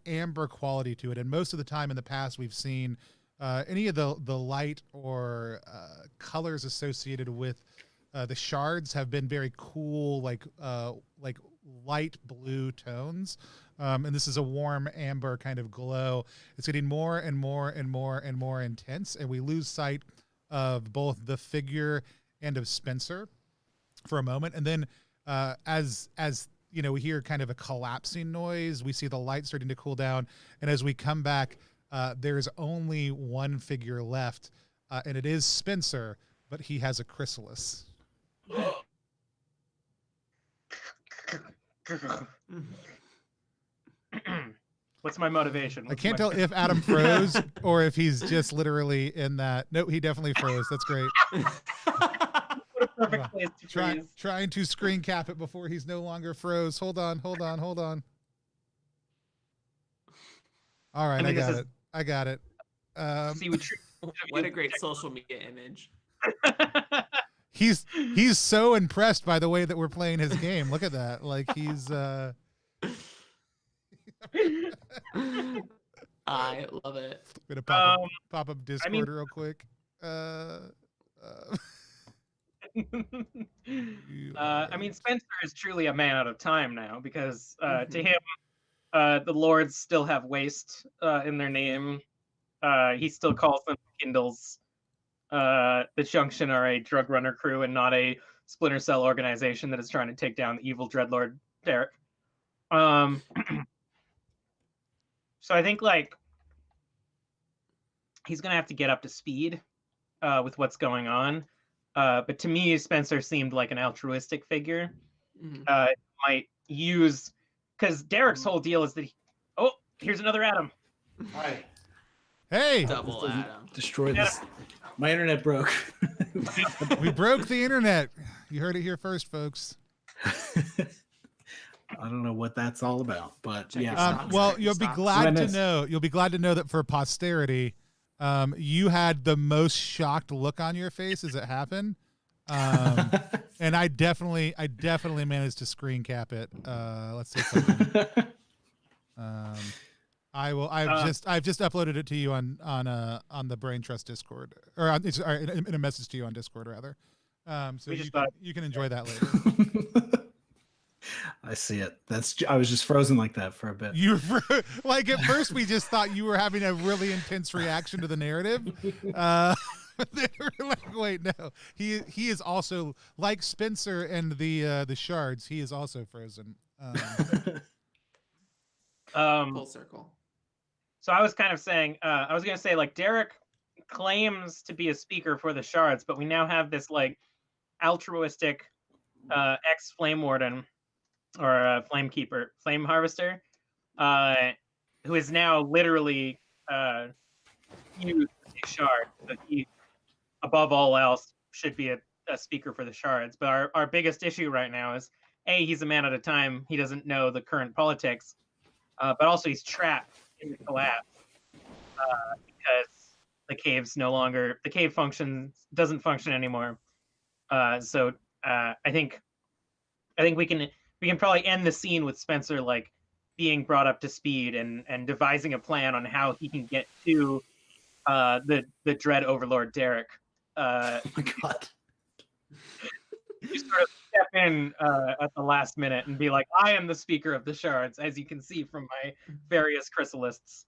S1: amber quality to it. And most of the time in the past, we've seen any of the light or colors associated with the shards have been very cool, like light blue tones. And this is a warm amber kind of glow. It's getting more and more and more and more intense, and we lose sight of both the figure and of Spencer for a moment, and then as we hear kind of a collapsing noise, we see the light starting to cool down, and as we come back, there's only one figure left, and it is Spencer, but he has a chrysalis.
S4: What's my motivation?
S1: I can't tell if Adam froze or if he's just literally in that. No, he definitely froze. That's great.
S4: What a perfect place to freeze.
S1: Trying to screen cap it before he's no longer froze. Hold on. All right, I got it.
S4: See,
S5: What a great social media image.
S1: He's so impressed by the way that we're playing his game. Look at that. Like he's
S5: I love it.
S1: I'm gonna pop up Discord real quick.
S4: I mean, Spencer is truly a man out of time now because to him, the lords still have waste in their name. He still calls them Kindles. The Junction are a drug runner crew and not a Splinter Cell organization that is trying to take down the evil Dreadlord Derek. So I think like he's gonna have to get up to speed with what's going on. But to me, Spencer seemed like an altruistic figure. Might use because Derek's whole deal is that here's another Adam.
S2: Hi.
S1: Hey,
S5: Double Adam.
S2: Destroy this. My internet broke.
S1: we broke the internet. You heard it here first, folks.
S2: I don't know what that's all about, but
S5: Check your
S2: yeah.
S5: stocks.
S1: Well, you'll be glad to
S2: Goodness.
S1: know. You'll be glad to know that for posterity, you had the most shocked look on your face as it happened, and I definitely managed to screen cap it. Let's see. I've just uploaded it to you on the Brain Trust Discord, or in a message to you on Discord rather. So you can enjoy that later.
S2: I see it. I was just frozen like that for a bit.
S1: Like at first we just thought you were having a really intense reaction to the narrative. But then we're like, wait, no. He is also like Spencer and the shards. He is also frozen.
S5: Full circle.
S4: So I was kind of saying, I was going to say like Derek claims to be a speaker for the shards, but we now have this like altruistic ex flame warden or flame keeper, flame harvester, who is now literally used a shard. So he, above all else, should be a speaker for the shards. But our biggest issue right now is he's a man at a time. He doesn't know the current politics, but also he's trapped in the collapse because the cave doesn't function anymore. So I think we can probably end the scene with Spencer like being brought up to speed and devising a plan on how he can get to the Dread Overlord Derek.
S2: Oh my god.
S4: You sort of step in at the last minute and be like, I am the speaker of the shards, as you can see from my various chrysalists.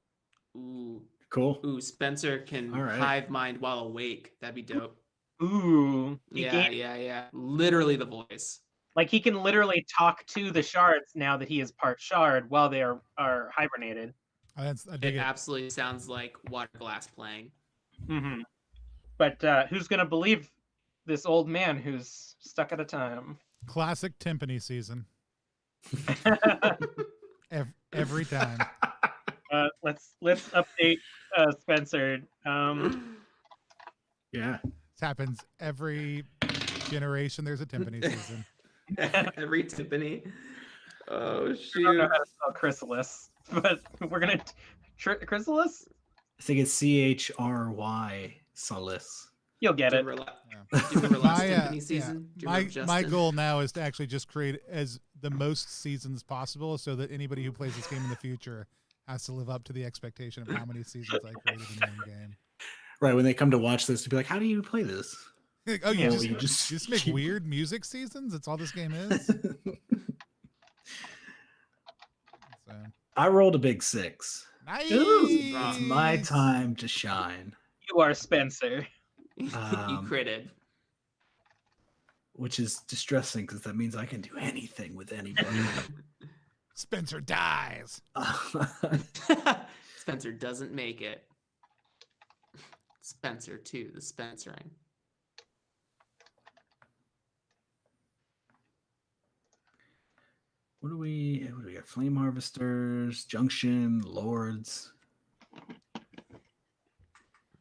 S5: Ooh.
S2: Cool.
S5: Ooh, Spencer can hive mind while awake. That'd be dope.
S4: Ooh.
S5: Yeah. Literally the voice.
S4: Like he can literally talk to the shards now that he is part shard while they are hibernated.
S1: I dig
S5: It
S1: it.
S5: absolutely sounds like Water Glass playing.
S4: Mm-hmm. But who's gonna believe this old man who's stuck at a time?
S1: Classic timpani season. Every time.
S4: Let's update Spencer.
S2: Yeah.
S1: This happens every generation. There's a timpani season.
S5: Every timpani. Oh
S4: I don't
S5: shoot.
S4: know how to spell chrysalis, but we're gonna chrysalis.
S2: I think it's CHRY Solace.
S4: You'll get it.
S5: Do you remember last
S1: My,
S5: timpani season? Do you remember
S1: My
S5: Justin?
S1: goal now is to actually just create as the most seasons possible so that anybody who plays this game in the future has to live up to the expectation of how many seasons I created in one game.
S2: Right, when they come to watch this, to be like, how do you play this?
S1: Like, oh, you
S2: Well,
S1: just make weird music seasons? That's all this game is? So,
S2: I rolled a big 6.
S1: nice.
S2: It's my time to shine.
S4: You are Spencer.
S5: You critted.
S2: Which is distressing because that means I can do anything with anybody.
S1: Spencer dies.
S5: Spencer doesn't make it. Spencer too, the Spencering.
S2: What do we got? Flame harvesters, junction, lords.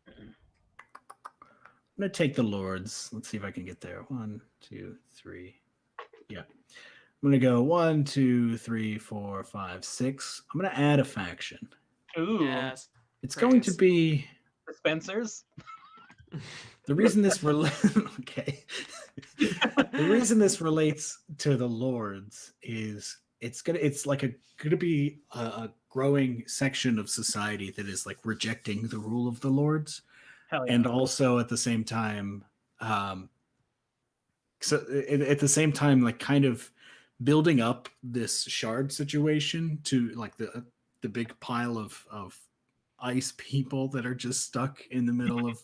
S2: I'm gonna take the lords. Let's see if I can get there. 1, 2, 3. Yeah. I'm gonna go 1, 2, 3, 4, 5, 6. I'm gonna add a faction.
S4: Ooh,
S5: Yes.
S2: It's going to
S5: Praise.
S2: be
S4: dispensers.
S2: the reason this okay. The reason this relates to the lords is it's gonna be a growing section of society that is like rejecting the rule of the lords,
S4: Hell yeah.
S2: and also at the same time, at the same time, like kind of building up this shard situation to like the big pile of ice people that are just stuck in the middle of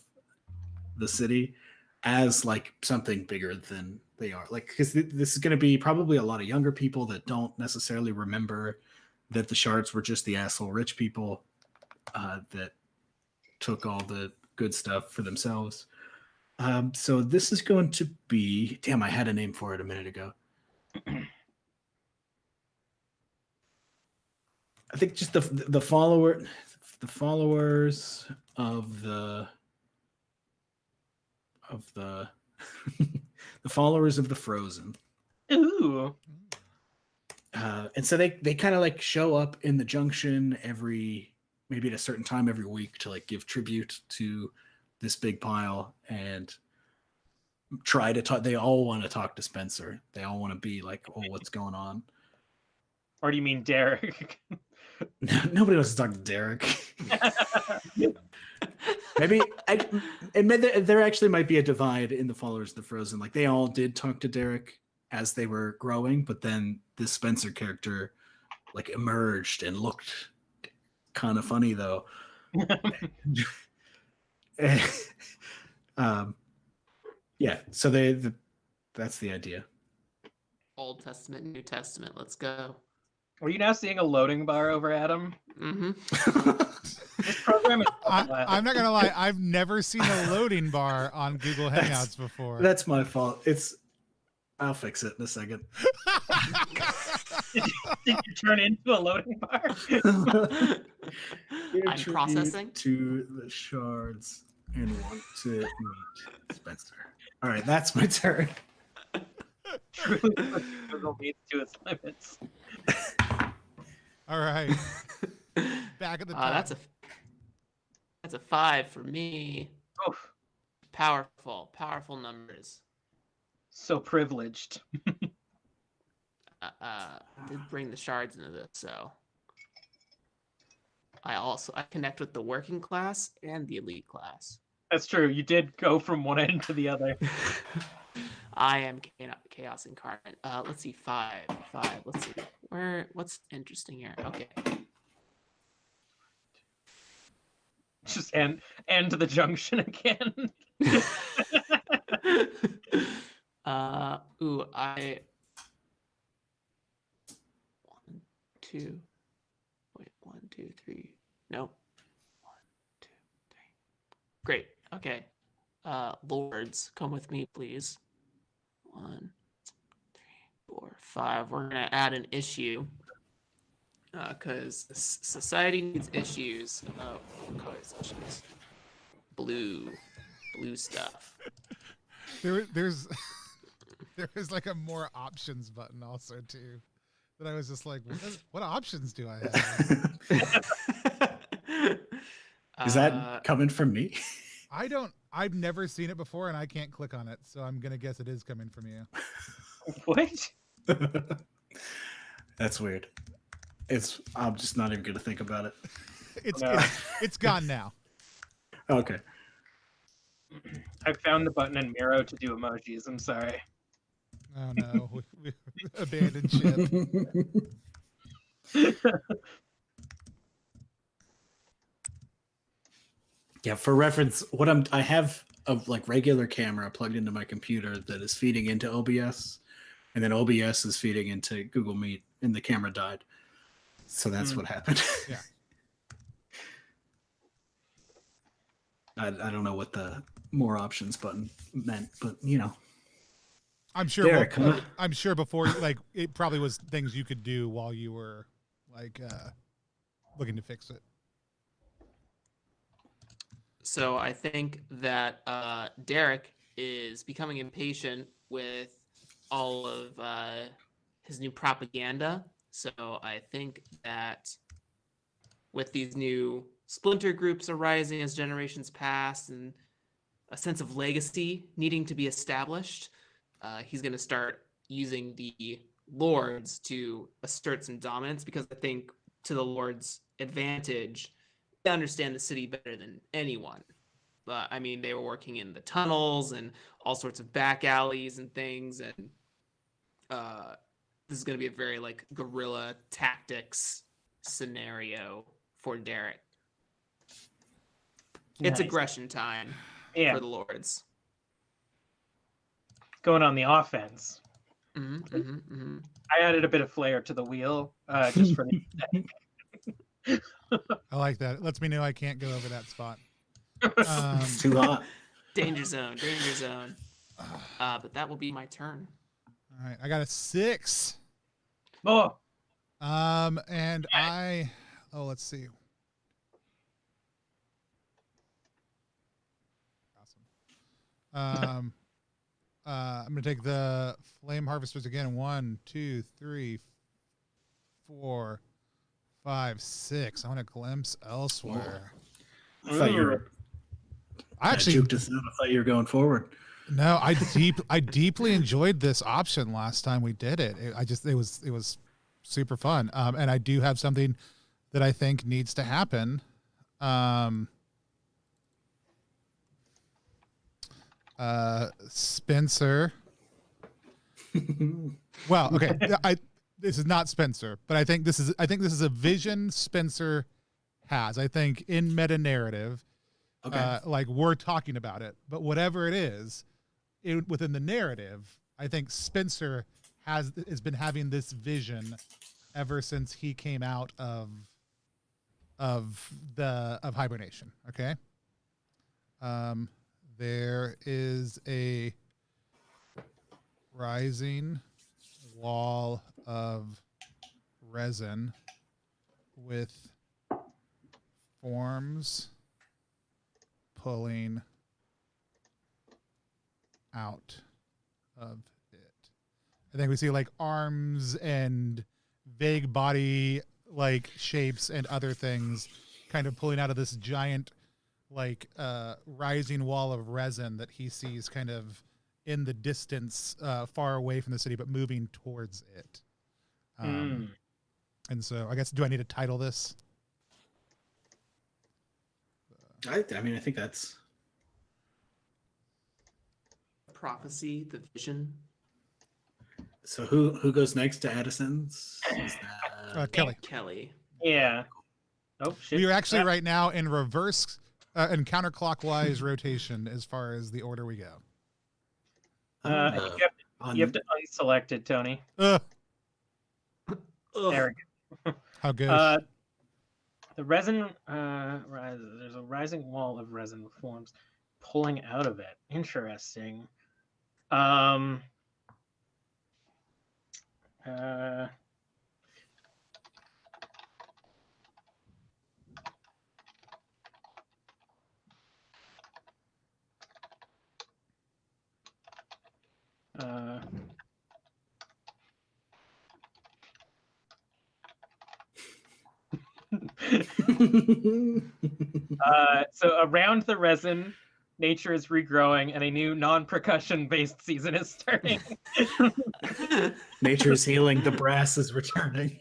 S2: the city as like something bigger than they are, like because this is going to be probably a lot of younger people that don't necessarily remember that the shards were just the asshole rich people that took all the good stuff for themselves. So this is going to be, damn, I had a name for it a minute ago. I think just the followers of the the followers of the Frozen.
S4: Ooh.
S2: And so they kind of like show up in the junction maybe at a certain time every week to like give tribute to this big pile and try to talk. They all want to talk to Spencer. They all want to be like, oh, what's going on?
S4: Or do you mean Derek?
S2: Nobody wants to talk to Derek. Maybe there actually might be a divide in the followers of the Frozen. Like they all did talk to Derek as they were growing, but then this Spencer character like emerged and looked kind of funny though. Yeah, so that's the idea.
S5: Old Testament, New Testament. Let's go.
S4: Are you now seeing a loading bar over Adam?
S5: Mm-hmm.
S4: This program is
S1: I'm not gonna lie, I've never seen a loading bar on Google Hangouts before.
S2: That's my fault. I'll fix it in a second.
S4: Did you turn into a loading bar?
S5: I'm processing.
S2: To the shards and want to meet Spencer. All right, that's my turn.
S4: Truly, Google meets to its limits.
S1: All right. Back at the top.
S5: That's a 5 for me.
S4: Oof.
S5: Powerful numbers.
S4: So privileged.
S5: Did bring the shards into this, so I connect with the working class and the elite class.
S4: That's true. You did go from one end to the other.
S5: I am chaos incarnate. Let's see, 5. Let's see. What's interesting here? Okay.
S4: Just end to the junction again.
S5: Ooh, 1, 2. Wait, 1, 2, 3. Nope. 1, 2, 3. Great. Okay. Lords, come with me, please. 1, 2, 3, 4, 5. We're gonna add an issue. Because society needs issues. Oh, what color is issues? Blue stuff.
S1: There's like a more options button also too. That I was just like, what options do I have?
S2: Is that coming from me?
S1: I've never seen it before and I can't click on it, so I'm gonna guess it is coming from you.
S4: What?
S2: That's weird. I'm just not even gonna think about it.
S1: It's gone now.
S2: Okay.
S4: I found the button in Miro to do emojis. I'm sorry.
S1: Oh no, we abandoned ship.
S2: Yeah, for reference, I have a like regular camera plugged into my computer that is feeding into OBS, and then OBS is feeding into Google Meet, and the camera died. So that's what happened.
S1: Yeah.
S2: I don't know what the more options button meant, but
S1: I'm sure.
S2: Derek, huh?
S1: I'm sure before, like, it probably was things you could do while you were like looking to fix it.
S5: So I think that Derek is becoming impatient with all of his new propaganda. So I think that with these new splinter groups arising as generations pass and a sense of legacy needing to be established, he's going to start using the lords to assert some dominance, because I think to the lords' advantage, they understand the city better than anyone. I mean, they were working in the tunnels and all sorts of back alleys and things, and this is going to be a very like guerrilla tactics scenario for Derek. It's
S4: Nice.
S5: aggression time for the lords.
S4: Going on the offense.
S5: Mm-hmm.
S4: I added a bit of flair to the wheel, just for the
S1: I like that. It lets me know I can't go over that spot.
S2: It's too hot.
S5: Danger zone. But that will be my turn.
S1: All right, I got a 6.
S4: Oh,
S1: And let's see. Awesome. I'm gonna take the flame harvesters again. 1, 2, 3, 4, 5, 6. I want to glimpse elsewhere.
S2: I thought you were.
S1: I actually
S2: juked us out. I thought you were going forward.
S1: No, I deeply enjoyed this option last time we did it. It was super fun. And I do have something that I think needs to happen. Spencer. Well, okay. This is not Spencer, but I think this is a vision Spencer has. I think in meta narrative, like we're talking about it, but whatever it is, within the narrative, I think Spencer has been having this vision ever since he came out of hibernation. Okay. There is a rising wall of resin with forms pulling out of it. I think we see like arms and vague body like shapes and other things kind of pulling out of this giant like rising wall of resin that he sees kind of in the distance, far away from the city, but moving towards it. And so I guess, do I need to title this?
S2: I mean, I think that's
S5: prophecy, the vision.
S2: So who goes next to add a sentence? Is that
S1: Kelly.
S4: Yeah. Oh shit.
S1: We are actually right now in reverse and counterclockwise rotation as far as the order we go.
S4: You have to unselect it, Tony. There we go.
S1: How good?
S4: The resin rises. There's a rising wall of resin forms pulling out of it. Interesting. So around the resin, nature is regrowing, and a new non-percussion based season is starting.
S2: Nature is healing. The brass is returning.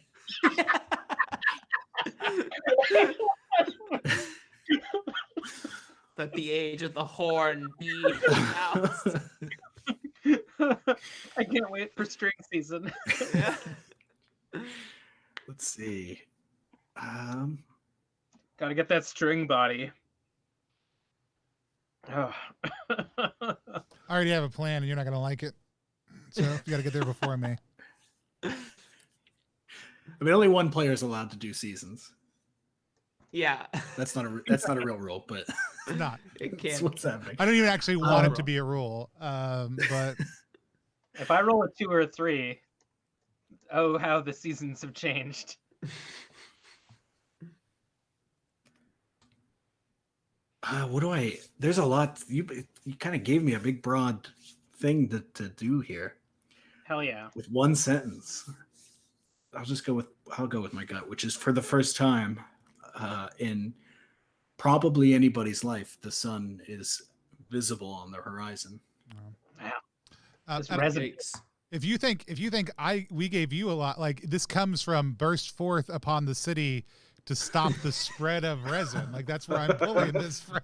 S5: Let the age of the horn be announced.
S4: I can't wait for string season.
S2: Let's see.
S4: Gotta get that string body. Oh.
S1: I already have a plan, and you're not going to like it. So you got to get there before me.
S2: I mean, only one player is allowed to do seasons.
S5: Yeah,
S2: That's not a real rule, but
S1: It's not.
S5: it
S2: that's
S5: can.
S2: what's happening.
S1: I don't even actually want it to be a rule. But
S4: If I roll a 2 or a 3, oh, how the seasons have changed.
S2: What do I? There's a lot. You kind of gave me a big broad thing to do here
S4: Hell yeah.
S2: with one sentence. I'll go with my gut, which is for the first time in probably anybody's life, the sun is visible on the horizon.
S4: Wow. This
S1: and
S4: resonates.
S1: if you think we gave you a lot, like this comes from burst forth upon the city to stop the spread of resin. Like that's where I'm pulling this from.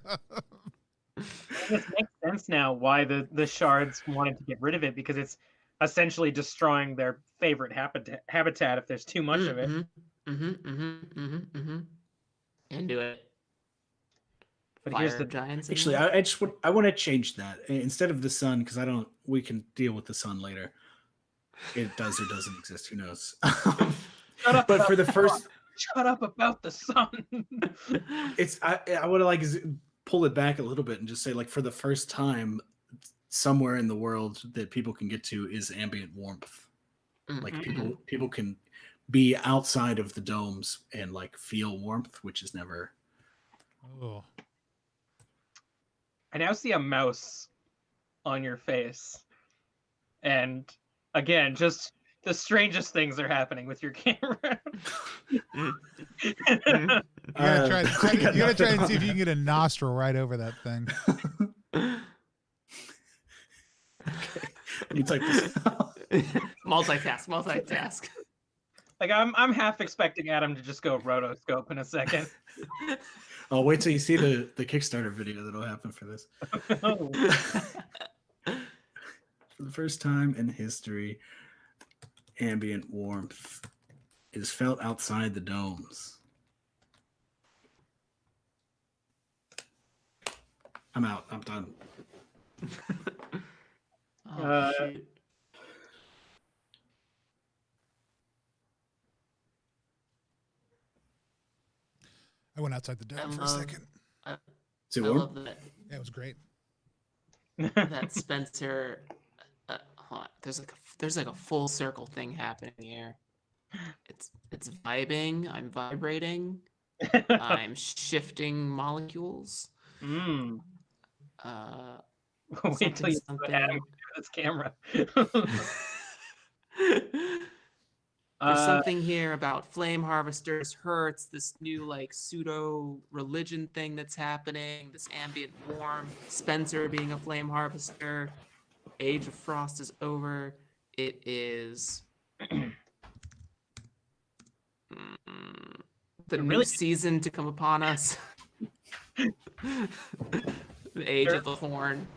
S4: This makes sense now why the shards wanted to get rid of it, because it's essentially destroying their favorite habitat if there's too much of it.
S5: Into it.
S4: But
S5: Fire
S4: here's the
S5: giants.
S2: Actually, I want to change that instead of the sun, because we can deal with the sun later. It does or doesn't exist. Who knows? But for the first,
S4: shut up about the sun.
S2: I want to pull it back a little bit and just say, like, for the first time, somewhere in the world that people can get to is ambient warmth. Like people can be outside of the domes and like feel warmth, which is never.
S1: Oh.
S4: I now see a mouse on your face, and again, just the strangest things are happening with your camera.
S1: You gotta try and see if you can get a nostril right over that thing.
S2: Let me type this out.
S5: multitask.
S4: Like I'm half expecting Adam to just go rotoscope in a second.
S2: I'll wait till you see the Kickstarter video that'll happen for this. For the first time in history, ambient warmth is felt outside the domes. I'm out. I'm done.
S5: Shoot.
S1: I went outside the dome for a second.
S2: Is it
S5: I
S2: warm?
S5: love that.
S1: Yeah, it was great.
S5: That Spencer. Hold on. There's like a full circle thing happening here. It's vibing. I'm vibrating. I'm shifting molecules.
S4: Mm. Wait
S5: Something,
S4: till you
S5: something.
S4: Adam do this camera.
S5: There's something here about flame harvesters, hurts, this new like pseudo religion thing that's happening, this ambient warm, Spencer being a flame harvester, Age of Frost is over. It is the new season to come upon us. The Age of the Horn.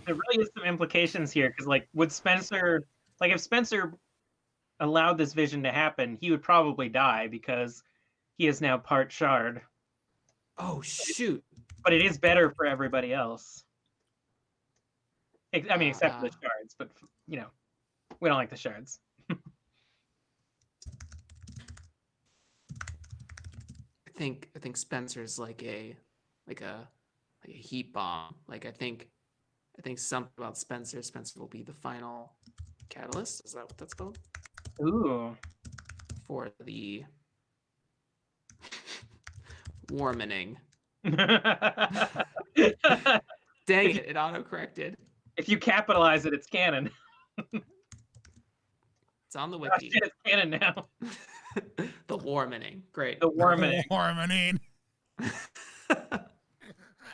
S4: There really is some implications here, because like would Spencer, like if Spencer allowed this vision to happen, he would probably die because he is now part shard.
S5: Oh shoot.
S4: But it is better for everybody else. I mean, except for the shards, but you know, we don't like the shards.
S5: I think Spencer's like a heat bomb. Like I think something about Spencer will be the final catalyst. Is that what that's called?
S4: Ooh.
S5: For the warming. Dang it, it auto-corrected.
S4: If you capitalize it, it's canon.
S5: It's on the
S4: Oh,
S5: wiki.
S4: shit, it's canon now.
S5: The warming. Great.
S4: The warming.
S1: Warming.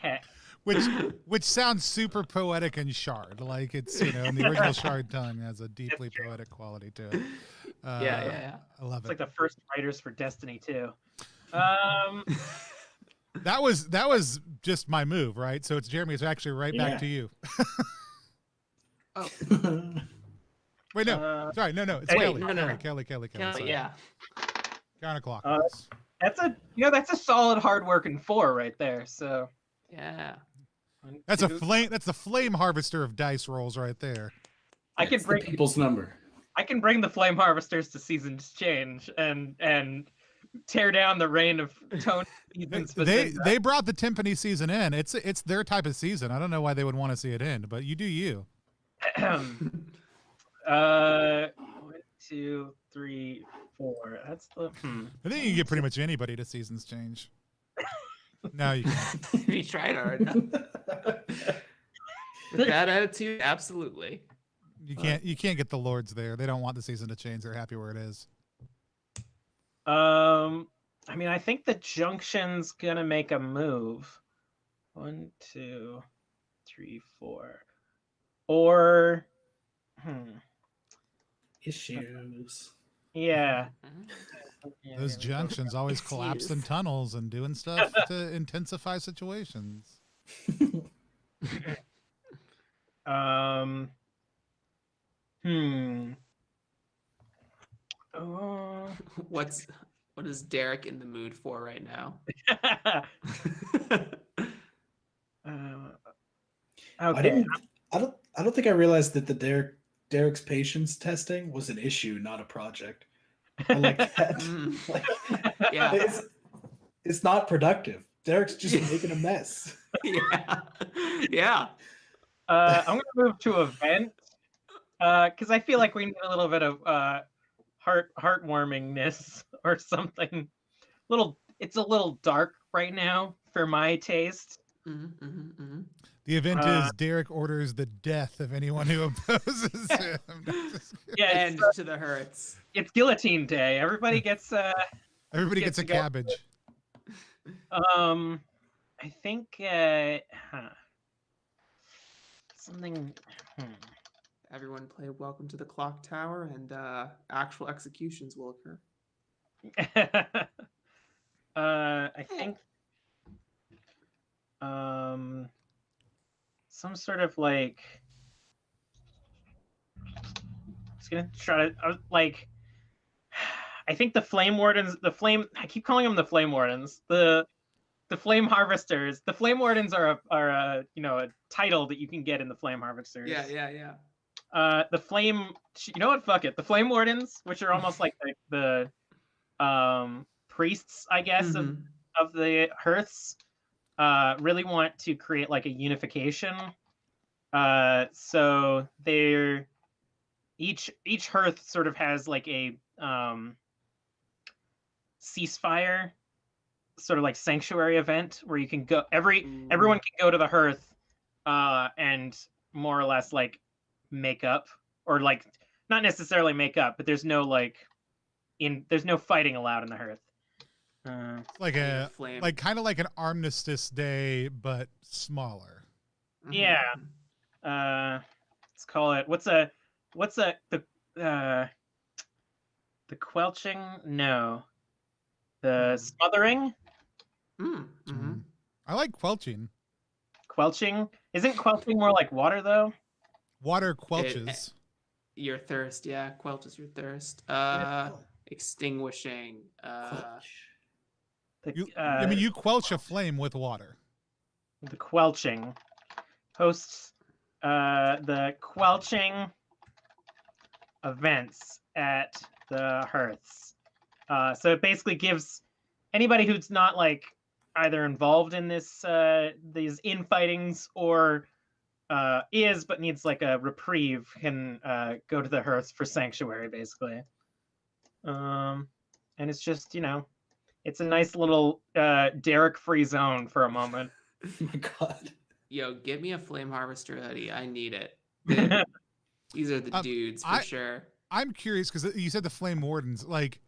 S4: Heck.
S1: Which sounds super poetic and shard, like it's, you know, in the original shard tongue has a deeply poetic quality to it.
S5: Yeah.
S1: I love
S4: It's
S1: it.
S4: like the first writers for Destiny 2.
S1: That was just my move, right? So it's Jeremy. It's actually right back to you.
S5: Oh.
S1: Wait, no, sorry, no, it's
S4: Hey,
S1: Kelly.
S5: no.
S1: Kelly. Sorry.
S5: Yeah.
S1: Counterclockwise.
S4: That's a solid hard working 4 right there. So
S5: Yeah.
S1: That's the flame harvester of dice rolls right there.
S4: I can bring
S2: people's number.
S4: I can bring the flame harvesters to Seasons Change and tear down the reign of Tony.
S1: They brought the timpani season in. It's their type of season. I don't know why they would want to see it end, but you do you.
S4: 1, 2, 3, 4. That's the.
S1: I think you can get pretty much anybody to seasons change. No, you can't.
S5: We tried hard. With that attitude, absolutely.
S1: You can't get the lords there. They don't want the season to change. They're happy where it is.
S4: I mean, I think the Junction's gonna make a move. 1, 2, 3, 4. Or
S2: Issues.
S4: yeah.
S1: Those junctions always collapse in tunnels and doing stuff to intensify situations.
S5: What is Derek in the mood for right now?
S4: Okay.
S2: I don't think I realized that the Derek's patience testing was an issue, not a project. I like that. Like,
S5: Yeah.
S2: It's not productive. Derek's just making a mess.
S5: Yeah. Yeah.
S4: I'm gonna move to event because I feel like we need a little bit of heartwarmingness or something. It's a little dark right now for my taste.
S1: The event is Derek orders the death of anyone who opposes him.
S4: Yeah,
S5: End to the hurts.
S4: it's guillotine day. Everybody gets
S1: Everybody gets a cabbage.
S4: I think something.
S5: Everyone play Welcome to the Clock Tower, and actual executions will occur.
S4: I think some sort of like. I was gonna try to like. I think the Flame Wardens, I keep calling them the Flame Wardens, the Flame Harvesters. The Flame Wardens are a title that you can get in the Flame Harvesters.
S5: Yeah.
S4: The Flame, you know what? Fuck it. The Flame Wardens, which are almost like the priests, I guess, of the hearths, really want to create like a unification. So they're each hearth sort of has like a ceasefire sort of like sanctuary event where you can go everyone can go to the hearth and more or less like make up, or like not necessarily make up, but there's no fighting allowed in the hearth.
S1: Like
S5: flame.
S1: like kind of like an armistice day, but smaller.
S4: Yeah. Let's call it the quelching? No. The smothering?
S1: I like quelching.
S4: Quelching? Isn't quelching more like water though?
S1: Water quelches.
S5: Your thirst, yeah. Quelches your thirst. Extinguishing.
S1: You quelch a flame with water.
S4: The quelching hosts the quelching events at the hearths. So it basically gives anybody who's not like either involved in this these infightings or is but needs like a reprieve can go to the hearths for sanctuary basically. And it's just it's a nice little Derek free zone for a moment.
S2: Oh my god.
S5: Yo, get me a Flame Harvester hoodie. I need it. These are the dudes for sure.
S1: I'm curious because you said the Flame Wardens. Like,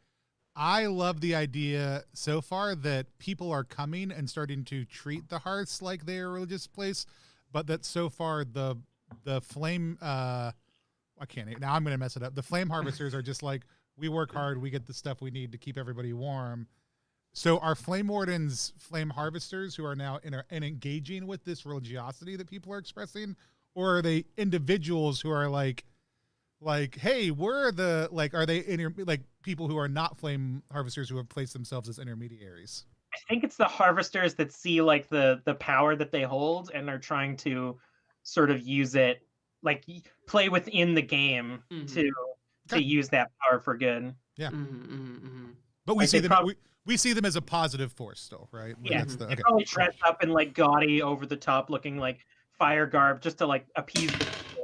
S1: I love the idea so far that people are coming and starting to treat the hearths like they're a religious place, but that so far the flame I can't now I'm gonna mess it up. The Flame Harvesters are just like, we work hard, we get the stuff we need to keep everybody warm. So are Flame Wardens Flame Harvesters who are now engaging with this religiosity that people are expressing, or are they individuals who are like, hey, we're the are they people who are not Flame Harvesters who have placed themselves as intermediaries?
S4: I think it's the harvesters that see like the power that they hold and are trying to sort of use it, like play within the game to use that power for good.
S1: Yeah. But we see them. We see them as a positive force still, right?
S4: Yeah, they probably dress up in like gaudy, over the top looking like fire garb just to like appease the people,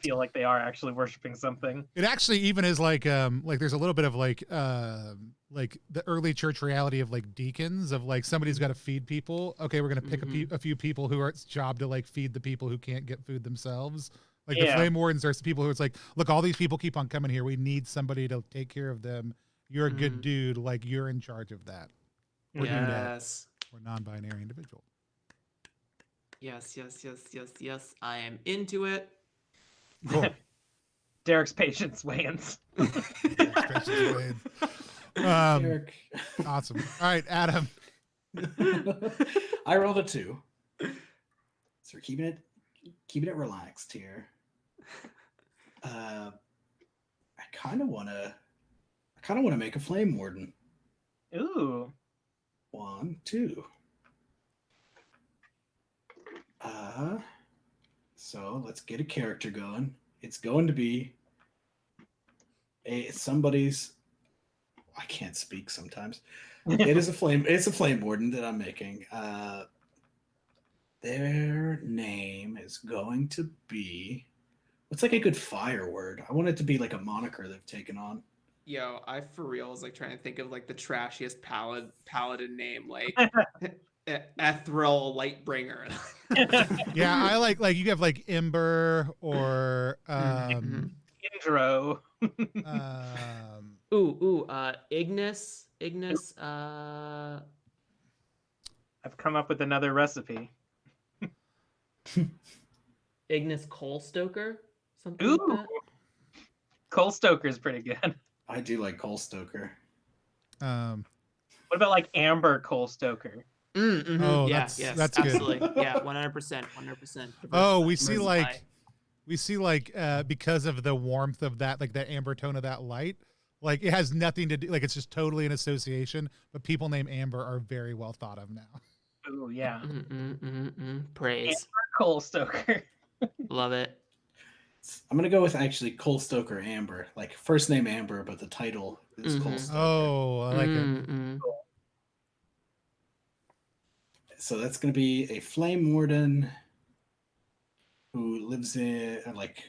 S4: feel like they are actually worshiping something.
S1: It actually even is like there's a little bit of like the early church reality of like deacons of like somebody's got to feed people. Okay, we're gonna pick a few people who are its job to like feed the people who can't get food themselves. Like the flame wardens are people who it's like, look, all these people keep on coming here. We need somebody to take care of them. You're a good dude. Like you're in charge of that. Or
S3: Yes.
S1: or non-binary individual.
S3: Yes. I am into it.
S1: Cool.
S4: Derek's patience wanes.
S2: Derek.
S1: Awesome. All right, Adam.
S2: I rolled a 2. So we're keeping it relaxed here. I kind of want to make a flame warden.
S4: Ooh.
S2: 1, 2. So let's get a character going. It's going to be somebody's. I can't speak sometimes. It's a flame warden that I'm making. Their name is going to be. What's like a good fire word? I want it to be like a moniker they've taken on.
S3: Yo, I for real was like trying to think of like the trashiest paladin name, like Ethereal Lightbringer.
S1: Yeah, I like you have like Ember or
S4: Indro.
S5: Ignis.
S4: I've come up with another recipe.
S5: Ignis Coal Stoker. Something
S4: Ooh.
S5: like that.
S4: Coal Stoker's pretty good.
S2: I do like Coal Stoker.
S4: What about like Amber Coal Stoker?
S1: Oh,
S5: Yes,
S1: that's good.
S5: absolutely. Yeah, 100%.
S1: Oh, we see like because of the warmth of that, like the amber tone of that light, like it has nothing to do, like it's just totally an association, but people named Amber are very well thought of now.
S4: Ooh, yeah.
S5: Praise.
S4: Amber Coal Stoker.
S5: Love it.
S2: I'm gonna go with actually Coal Stoker Amber, like first name Amber, but the title is Coal Stoker.
S1: Oh, I like it.
S2: So that's gonna be a flame warden who lives in like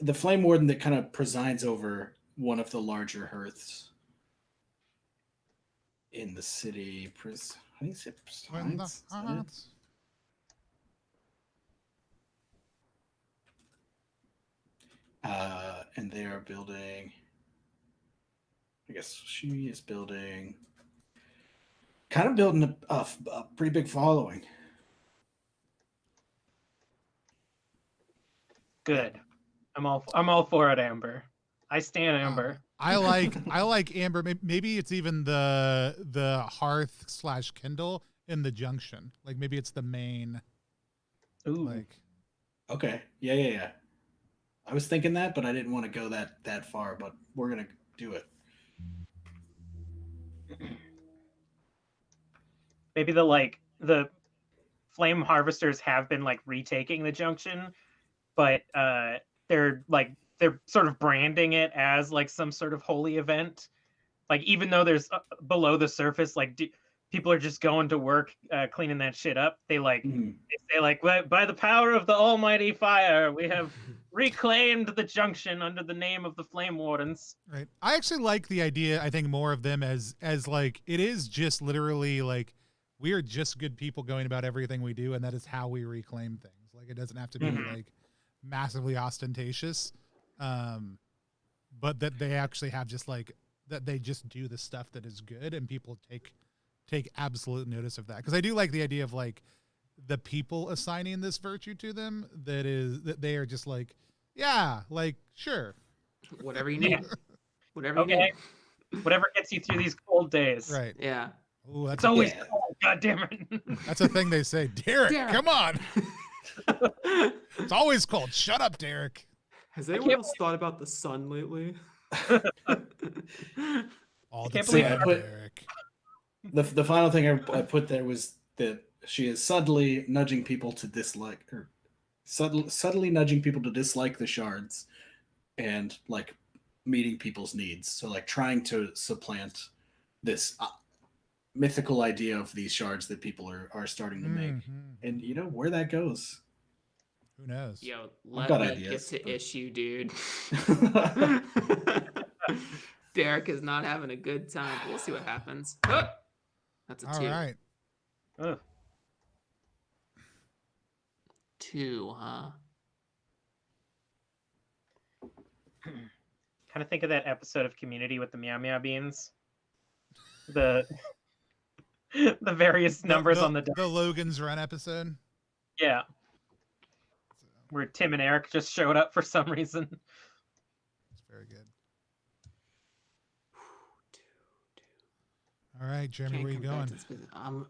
S2: the flame warden that kind of presides over one of the larger hearths in the city. How do you say
S1: When the
S2: presides? Is that it?
S1: hearts-
S2: And they are building. I guess she is building. Kind of building a pretty big following.
S4: Good. I'm all for it, Amber. I stand Amber.
S1: I like Amber. Maybe it's even the hearth / Kindle in the junction. Like maybe it's the main.
S4: Ooh.
S1: Like.
S2: Okay. Yeah. I was thinking that, but I didn't want to go that far. But we're gonna do it.
S4: Maybe the flame harvesters have been like retaking the junction, but they're sort of branding it as like some sort of holy event. Like even though there's below the surface, like people are just going to work cleaning that shit up. They they say like, by the power of the almighty fire, we have reclaimed the junction under the name of the flame wardens.
S1: Right. I actually like the idea. I think more of them as like it is just literally like we are just good people going about everything we do, and that is how we reclaim things. Like it doesn't have to be like massively ostentatious, but that they actually have just like that they just do the stuff that is good, and people take absolute notice of that. Because I do like the idea of like the people assigning this virtue to them. That they are just like, yeah, like sure,
S3: Whatever you need. Whatever you
S4: Okay.
S3: need.
S4: Whatever gets you through these cold days.
S1: right.
S5: Yeah.
S1: Oh, that's
S4: It's always
S2: Yeah.
S4: cold. God damn it.
S1: that's a thing they say. Derek,
S5: Derek.
S1: come on. It's always cold. Shut up, Derek.
S6: Has anyone else thought about the sun lately?
S1: All the
S4: can't
S2: believe
S1: time,
S2: I put-
S1: Derek.
S2: The final thing I put there was that she is subtly nudging people to dislike, or subtly nudging people to dislike the shards, and like meeting people's needs. So like trying to supplant this mythical idea of these shards that people are starting to make,
S1: Mhm.
S2: and you know where that goes.
S1: Who knows?
S3: Yo,
S2: I've
S3: let
S2: got
S3: me
S2: ideas,
S3: get to
S2: but-
S3: issue, dude. Derek is not having a good time. We'll see what happens. Oh, that's a
S1: All
S3: 2.
S1: right.
S4: Ugh.
S3: 2, huh?
S4: Kind of think of that episode of Community with the Meow Meow Beans. The the various numbers on the
S1: the Logan's Run episode.
S4: yeah, where Tim and Eric just showed up for some reason.
S1: It's very good. All right, Jeremy, where you
S3: Can't come back
S1: going?
S3: to this,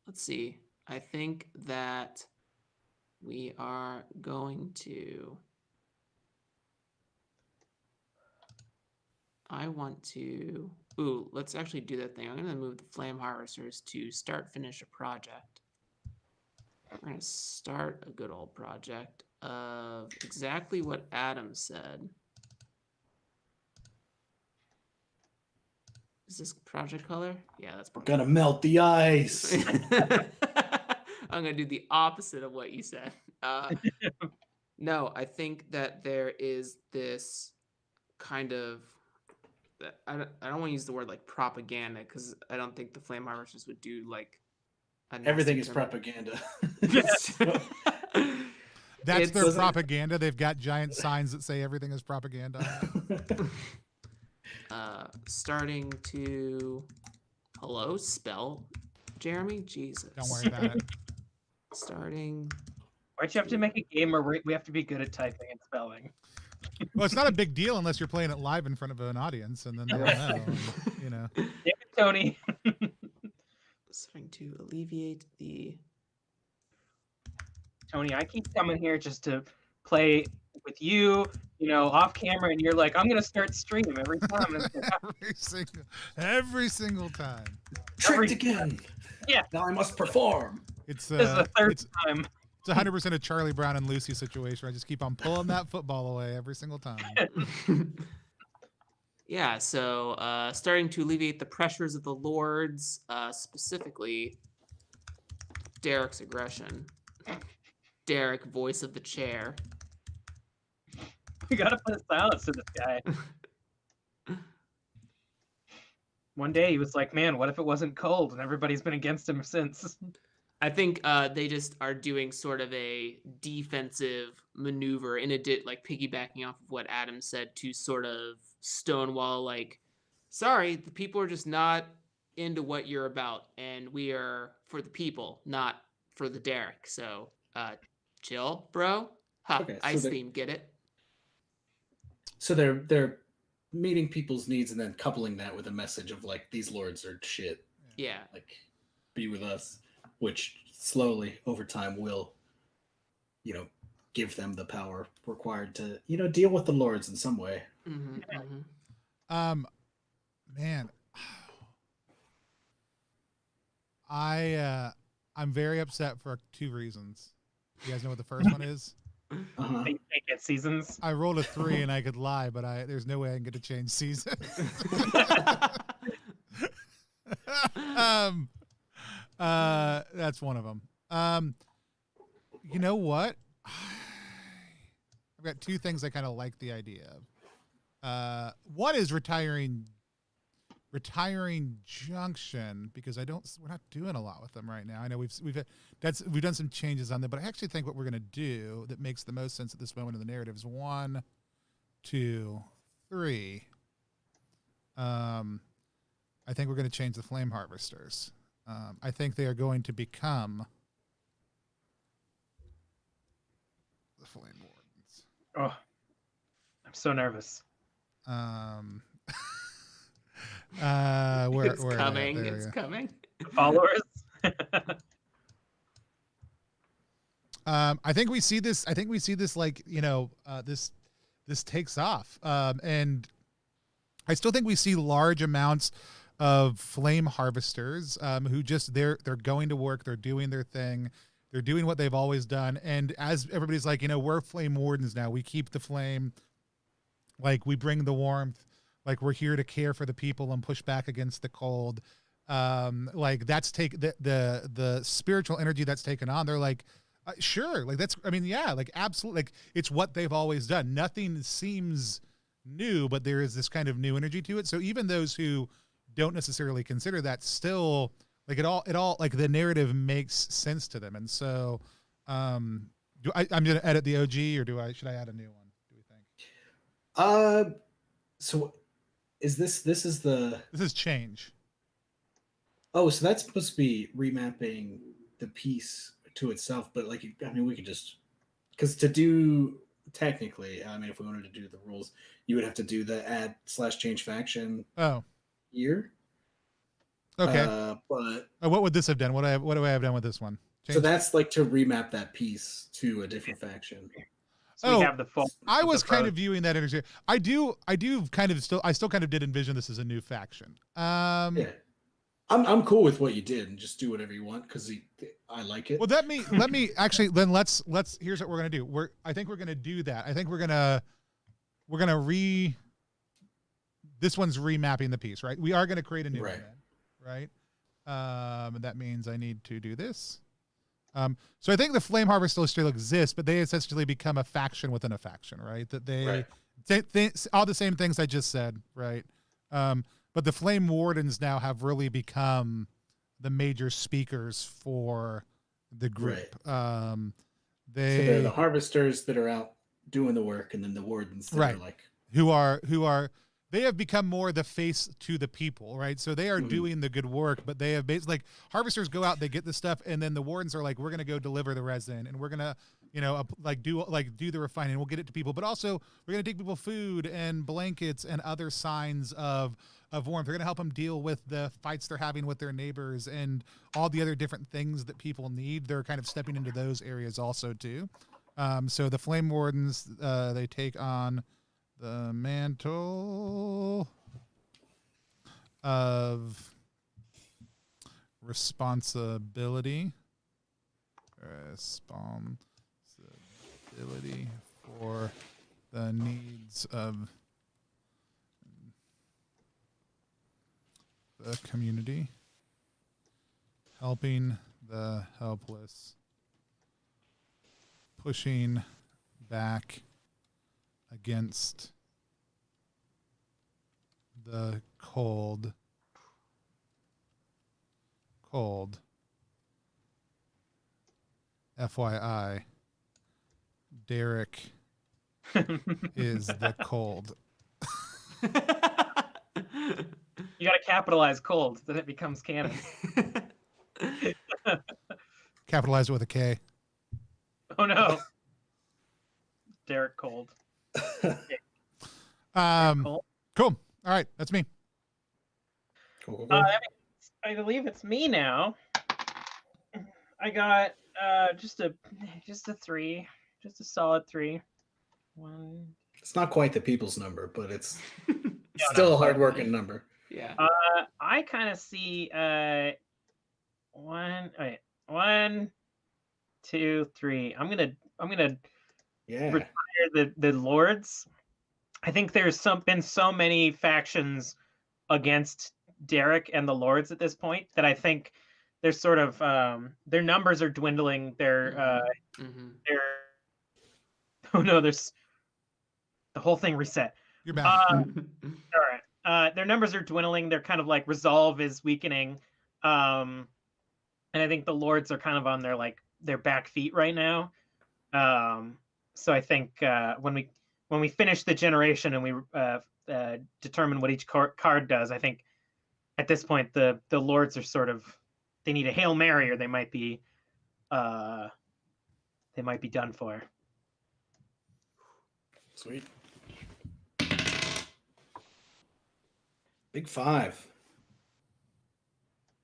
S3: let's see. I think that we are going to. I want to. Ooh, let's actually do that thing. I'm going to move the Flame Harvesters to start, finish a project. We're going to start a good old project of exactly what Adam said. Is this project color? Yeah, that's
S2: We're
S3: project
S2: gonna melt the ice.
S3: I'm gonna do the opposite of what you said. No, I think that there is this kind of I don't want to use the word like propaganda because I don't think the Flame Harvesters would do like a nasty
S2: Everything is
S3: term.
S2: propaganda.
S1: That's their
S2: Doesn't-
S1: propaganda. They've got giant signs that say everything is propaganda.
S3: Starting to spell Jeremy. Jesus.
S1: Don't worry about it.
S3: Starting.
S4: Why'd you have to make a game where we have to be good at typing and spelling?
S1: Well, it's not a big deal unless you're playing it live in front of an audience, and then they don't know. And, you know.
S4: Damn it, Tony.
S3: Starting to alleviate the.
S4: Tony, I keep coming here just to play with you, off camera, and you're like, I'm gonna start stream every time. And it's like,
S1: every single time.
S2: Tricked again.
S4: Yeah.
S2: Now I must perform.
S1: It's
S4: this is the third
S1: it's
S4: time.
S1: 100% a Charlie Brown and Lucy situation where I just keep on pulling that football away every single time.
S3: Yeah, so starting to alleviate the pressures of the lords, specifically Derek's aggression. Derek, voice of the chair.
S4: We gotta put a silence to this guy. One day he was like, man, what if it wasn't cold? And everybody's been against him since.
S3: I think they just are doing sort of a defensive maneuver in like piggybacking off of what Adam said to sort of stonewall, like, sorry, the people are just not into what you're about, and we are for the people, not for the Derek. So chill, bro. Ha,
S2: Okay, so
S3: ice
S2: they-
S3: theme, get it?
S2: So they're meeting people's needs and then coupling that with a message of like these lords are shit.
S3: Yeah.
S2: Like be with us, which slowly over time will, give them the power required to, deal with the lords in some way.
S3: Mm-hmm, mm-hmm.
S1: Man, I'm very upset for 2 reasons. You guys know what the first one is?
S2: Uh-huh.
S4: They get seasons.
S1: I rolled a 3 and I could lie, but there's no way I can get to change season. That's one of them. You know what? I've got 2 things I kind of like the idea of. One is retiring Junction, because we're not doing a lot with them right now. I know we've done some changes on them, but I actually think what we're going to do that makes the most sense at this moment in the narrative is 1, 2, 3. I think we're going to change the Flame Harvesters. I think they are going to become the Flame Wardens.
S4: Oh, I'm so nervous.
S1: Where
S3: It's coming. It's coming.
S4: Followers.
S1: I think we see this like, this takes off. And I still think we see large amounts of Flame Harvesters who just they're going to work, they're doing their thing, they're doing what they've always done. And as everybody's like, we're Flame Wardens now. We keep the flame, like we bring the warmth, like we're here to care for the people and push back against the cold. Like that's the spiritual energy that's taken on. They're like Sure, like that's. I mean, yeah, like absolutely. Like it's what they've always done. Nothing seems new, but there is this kind of new energy to it. So even those who don't necessarily consider that, still like it all like the narrative makes sense to them. And so, I'm going to edit the OG, or should I add a new one? Do we think?
S2: So is this is the
S1: This is change.
S2: Oh, so that's supposed to be remapping the piece to itself, but like, I mean, we could just, because to do technically, I mean, if we wanted to do the rules, you would have to do the add/change faction year.
S1: Okay.
S2: But
S1: what would this have done? What do I have done with this one?
S2: So that's like to remap that piece to a different faction.
S4: So we have the full.
S1: I was kind of viewing that energy. I do kind of still kind of did envision this as a new faction.
S2: Yeah. I'm cool with what you did, and just do whatever you want because I like it.
S1: Well, let me actually then let's here's what we're gonna do. I think we're gonna do that. I think we're gonna this one's remapping the piece, right? We are gonna create a new one, right? And that means I need to do this. So I think the Flame Harvester still exists, but they essentially become a faction within a faction, right? That they all the same things I just said, right? But the Flame Wardens now have really become the major speakers for the group.
S2: So they're the harvesters that are out doing the work, and then the wardens that are like
S1: who are they have become more the face to the people, right? So they are doing the good work, but they have basically, like, harvesters go out, they get the stuff, and then the wardens are like, we're gonna go deliver the resin, and we're gonna, do the refining. We'll get it to people, but also we're gonna take people food and blankets and other signs of warmth. They're gonna help them deal with the fights they're having with their neighbors and all the other different things that people need. They're kind of stepping into those areas also too. So the Flame Wardens, they take on the mantle of responsibility for the needs of the community, helping the helpless, pushing back against the cold. FYI, Derek is the cold.
S4: You got to capitalize cold, then it becomes canon.
S1: Capitalize it with a K.
S4: Oh no. Derek Cold.
S1: Cool. All right, that's me.
S2: Cool.
S4: I believe it's me now. I got just a 3, just a solid 3. 1.
S2: It's not quite the people's number, but it's still a hard-working number.
S3: Yeah.
S4: I kind of see 1, 2, 3. I'm gonna retire the lords. I think there's been so many factions against Derek and the lords at this point that I think there's sort of their numbers are dwindling. Their oh no, there's the whole thing reset.
S1: You're back.
S4: All right. Their numbers are dwindling. They're kind of like resolve is weakening. And I think the lords are kind of on their back feet right now. So I think when we finish the generation and we determine what each card does, I think at this point the lords are sort of, they need a Hail Mary or they might be done for.
S2: Sweet. Big 5.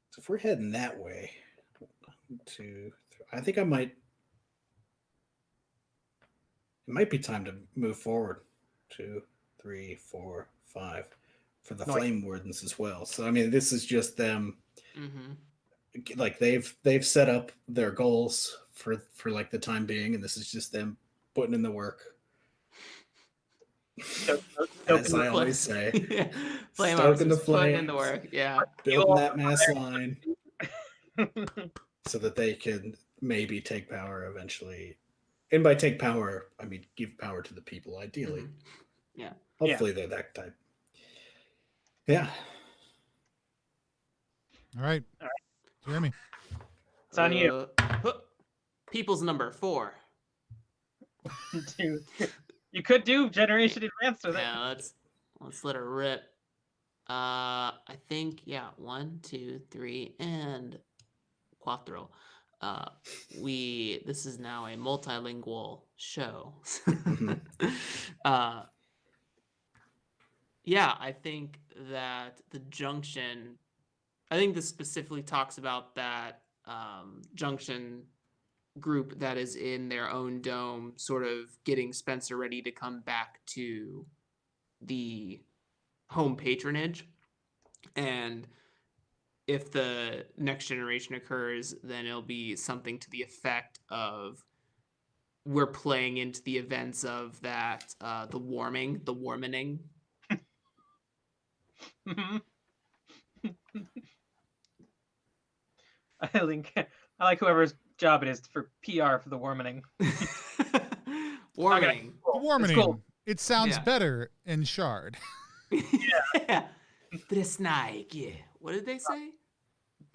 S2: So if we're heading that way, 1, 2, 3, I think it might be time to move forward. 2, 3, 4, 5 for the Flame Wardens as well. So I mean, this is just them. Like they've set up their goals for like the time being, and this is just them putting in the work. As I always say, stoking the flame,
S3: in the work,
S2: building that mass line, so that they can maybe take power eventually. And by take power, I mean give power to the people, ideally.
S3: Mhm. Yeah.
S2: Hopefully they're that type. Yeah.
S1: All right.
S4: All right.
S1: Jeremy.
S4: It's on you.
S3: People's number 4.
S4: You could do Generation Advanced with it.
S3: Yeah, let's let her rip. I think 1, 2, 3, and cuatro. This is now a multilingual show. Yeah, I think that the junction. I think this specifically talks about that junction group that is in their own dome, sort of getting Spencer ready to come back to the home patronage. And if the next generation occurs, then it'll be something to the effect of we're playing into the events of that, the warming.
S4: I like whoever's job it is for PR for the warming.
S3: Warming.
S1: The warming.
S4: Cool.
S1: It sounds
S3: Yeah.
S1: better in Shard.
S3: Yeah. Dresnaik, yeah. What did they say?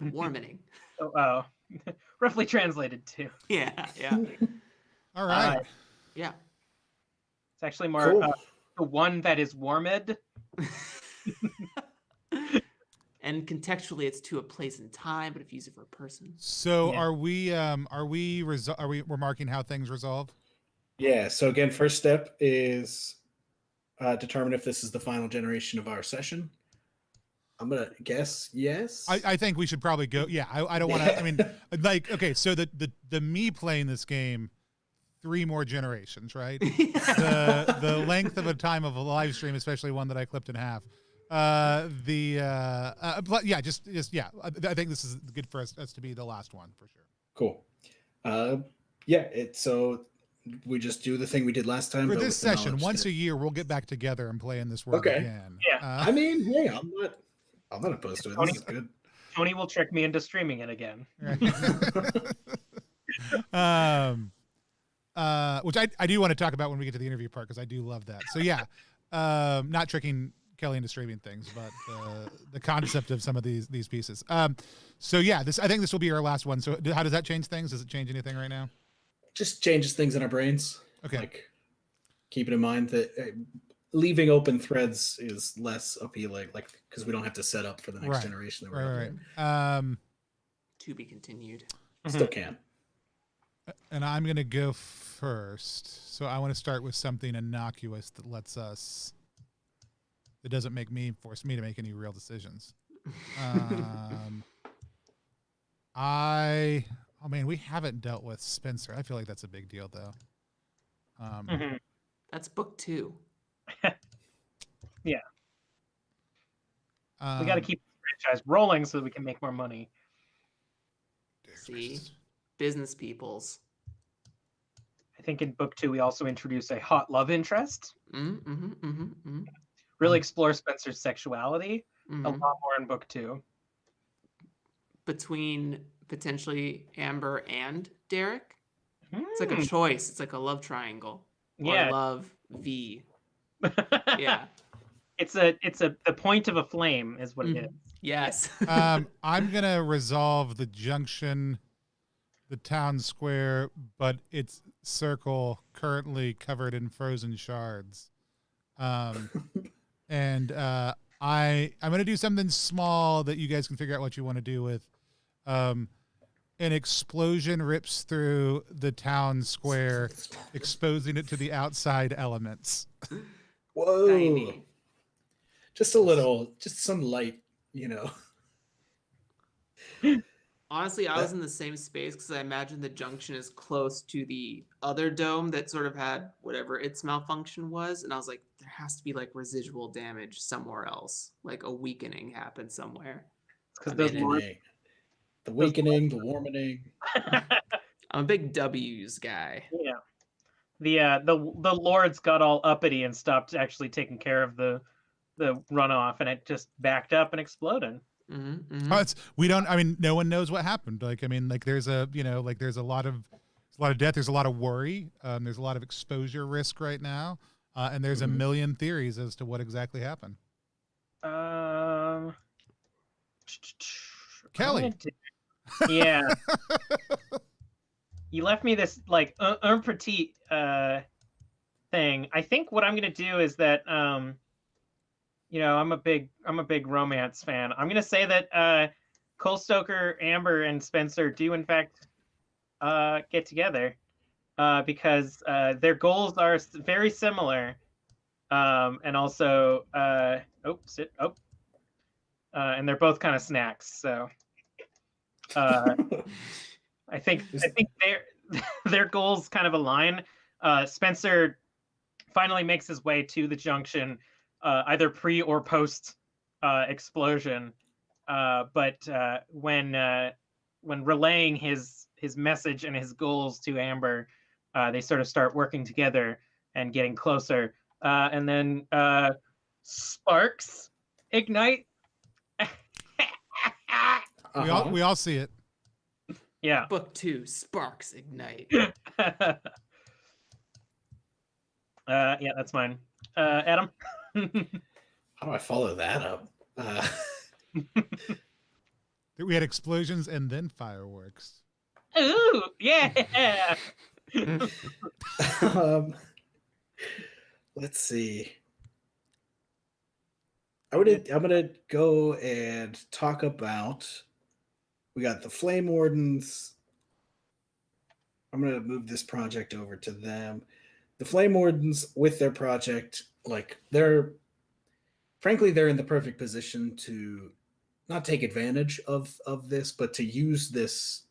S3: Warming.
S4: Oh, roughly translated to.
S3: Yeah.
S1: All right.
S3: Yeah.
S4: It's actually more
S2: Cool.
S4: the one that is warmed.
S3: And contextually, it's to a place and time, but if you use it for a person.
S1: So
S4: Yeah.
S1: we're marking how things resolve?
S2: Yeah. So again, first step is determine if this is the final generation of our session. I'm gonna guess yes.
S1: I think we should probably go. Yeah, I don't want to. I mean, like, okay, so the me playing this game, 3 more generations, right? the length of a time of a live stream, especially one that I clipped in half. But yeah, just yeah. I think this is good for us to be the last one for sure.
S2: Cool. So we just do the thing we did last time
S1: For
S2: but
S1: this
S2: with the
S1: session,
S2: knowledge
S1: once
S2: that-
S1: a year, we'll get back together and play in this world
S2: Okay.
S1: again.
S4: Yeah.
S2: I mean, hey, I'm not opposed to it. This is good.
S4: Tony will trick me into streaming it again.
S1: Which I do want to talk about when we get to the interview part because I do love that. So yeah, not tricking Kelly into streaming things, but the concept of some of these pieces. So yeah, I think this will be our last one. So how does that change things? Does it change anything right now?
S2: Just changes things in our brains.
S1: Okay.
S2: Like, keep it in mind that leaving open threads is less appealing, like because we don't have to set up for the next
S1: Right.
S2: generation that we're
S1: Right.
S3: To be continued.
S2: Still can.
S1: And I'm gonna go first. So I want to start with something innocuous that doesn't force me to make any real decisions. We haven't dealt with Spencer. I feel like that's a big deal though.
S3: That's book 2.
S4: Yeah. We got to keep the franchise rolling so that we can make more money.
S3: See? Business peoples.
S4: I think in book 2 we also introduce a hot love interest.
S3: Mm-hmm.
S4: Really explore Spencer's sexuality
S3: Mm-hmm.
S4: a lot more in book 2.
S3: Between potentially Amber and Derek. It's like a
S4: Hmm.
S3: choice. It's like a love triangle. Or
S4: Yeah.
S3: love V. Yeah.
S4: It's the point of a flame is what it is.
S3: Yes.
S1: I'm gonna resolve the junction, the town square, but its circle currently covered in frozen shards. And I'm gonna do something small that you guys can figure out what you want to do with. An explosion rips through the town square, exposing it to the outside elements.
S2: Whoa.
S3: Tiny.
S2: Just a little, just some light, you know.
S3: Honestly, I was in the same space because I imagine the junction is close to the other dome that sort of had whatever its malfunction was. And I was like, there has to be like residual damage somewhere else. Like a weakening happened somewhere.
S4: Because
S3: I
S4: those
S3: mean,
S4: lords,
S2: The weakening, the warming.
S3: I'm a big W's guy.
S4: yeah, the lords got all uppity and stopped actually taking care of the runoff, and it just backed up and exploded.
S1: We don't. I mean, no one knows what happened. Like, I mean, like there's a there's a lot of death. There's a lot of worry. There's a lot of exposure risk right now, and there's a million theories as to what exactly happened. Kelly.
S4: Yeah. You left me this like un petit thing. I think what I'm gonna do is that you know, I'm a big romance fan. I'm gonna say that Cole Stoker, Amber, and Spencer do in fact get together because their goals are very similar, and also and they're both kind of snacks. So I think their goals kind of align. Spencer finally makes his way to the junction, either pre or post explosion. But when relaying his message and his goals to Amber, they sort of start working together and getting closer. And then sparks ignite.
S1: We all see it.
S4: Yeah.
S3: Book 2, Sparks Ignite.
S4: Yeah, that's mine. Adam?
S2: How do I follow that up?
S1: We had explosions and then fireworks.
S4: Ooh, yeah.
S2: Let's see. I'm gonna go and talk about. We got the Flame Wardens. I'm gonna move this project over to them. The Flame Wardens, with their project, like frankly, they're in the perfect position to not take advantage of this, but to use this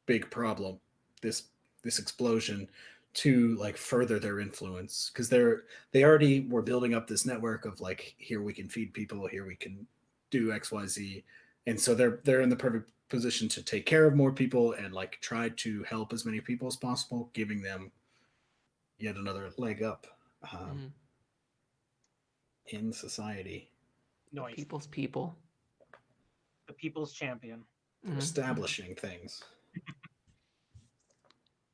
S2: big problem, this explosion, to like further their influence, because they already were building up this network of like, here we can feed people, here we can do XYZ, and so they're in the perfect position to take care of more people and like try to help as many people as possible, giving them yet another leg up in society.
S4: Nice.
S3: People's people.
S4: The people's champion.
S2: Establishing things.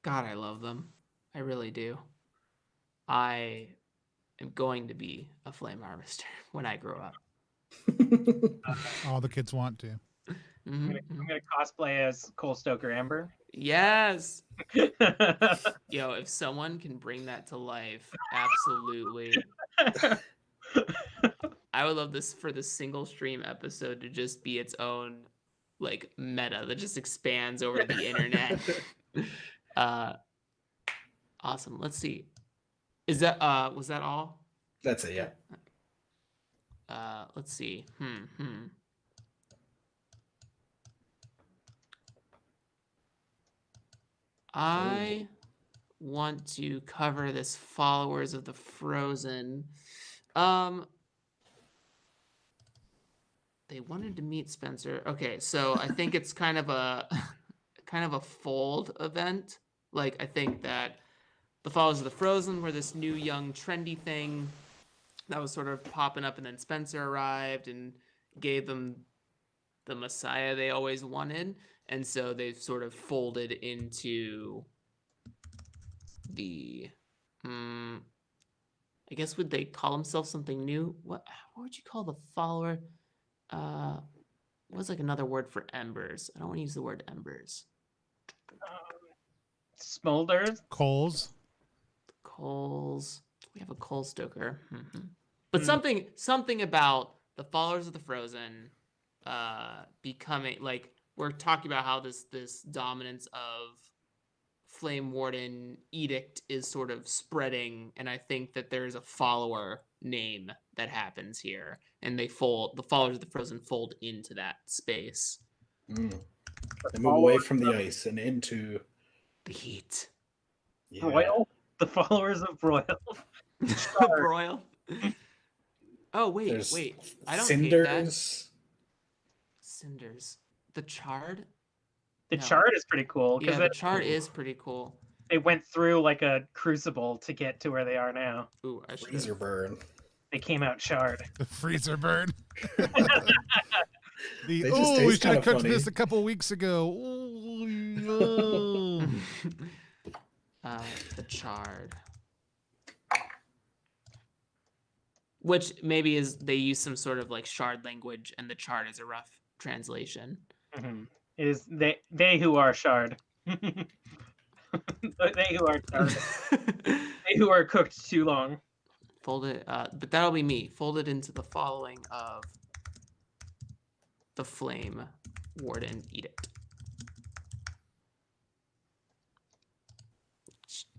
S3: God, I love them. I really do. I am going to be a flame harvester when I grow up.
S1: All the kids want to.
S4: I'm gonna cosplay as Cole Stoker Amber.
S3: Yes. Yo, if someone can bring that to life, absolutely. I would love this for the single stream episode to just be its own like meta that just expands over the internet. Awesome. Let's see. Is that was that all?
S2: That's it, yeah.
S3: Let's see. I want to cover this Followers of the Frozen. They wanted to meet Spencer. Okay, so I think it's kind of a fold event. Like, I think that the Followers of the Frozen were this new, young, trendy thing that was sort of popping up, and then Spencer arrived and gave them the Messiah they always wanted. And so they've sort of folded into the, I guess, would they call themselves something new? What would you call the follower? What's like another word for embers? I don't want to use the word embers.
S4: Smolders?
S1: Coals.
S3: We have a coal stoker. But something about the Followers of the Frozen becoming, like, we're talking about how this dominance of Flame Warden Edict is sort of spreading, and I think that there's a follower name that happens here, and the Followers of the Frozen fold into that space.
S2: They move away from the ice and into
S3: the heat.
S2: Yeah.
S4: Royal? The Followers of Royal.
S3: Royal. Oh wait. I don't hate that. Cinders. The Chard?
S4: The Chard is pretty cool.
S3: Yeah, the Chard is pretty cool.
S4: They went through like a crucible to get to where they are now.
S3: Ooh,
S2: freezer burn.
S4: They came out charred.
S1: The freezer burn. The
S2: They just
S1: we
S2: taste
S1: should have
S2: kinda
S1: cooked this
S2: funny.
S1: a couple weeks ago. Ooh,
S5: The chard. Which maybe is they use some sort of like shard language, and the chard is a rough translation.
S4: Mhm. It is they who are shard. They who are shard. They who are cooked too long.
S5: Fold it, but that'll be me. Fold it into the following of the Flame Warden Edict.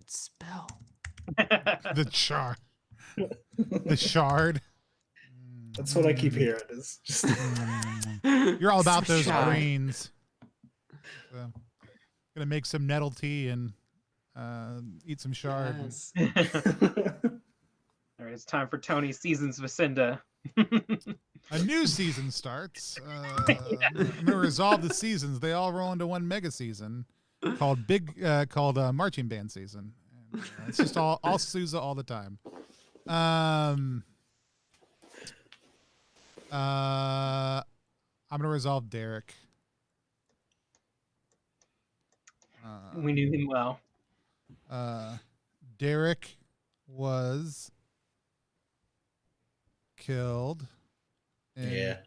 S5: Spell.
S1: the char, the shard.
S2: That's what I keep hearing. Is just
S1: You're all about those
S5: Chard.
S1: greens. So, gonna make some nettle tea and eat some shard.
S5: Yes.
S4: All right, it's time for Tony's Seasons Vicinda.
S1: A new season starts. I'm gonna resolve the seasons. They all roll into one mega season called marching band season. And, it's just all Sousa all the time. I'm gonna resolve Derek.
S4: We knew him well.
S1: Derek was killed in
S2: Yeah.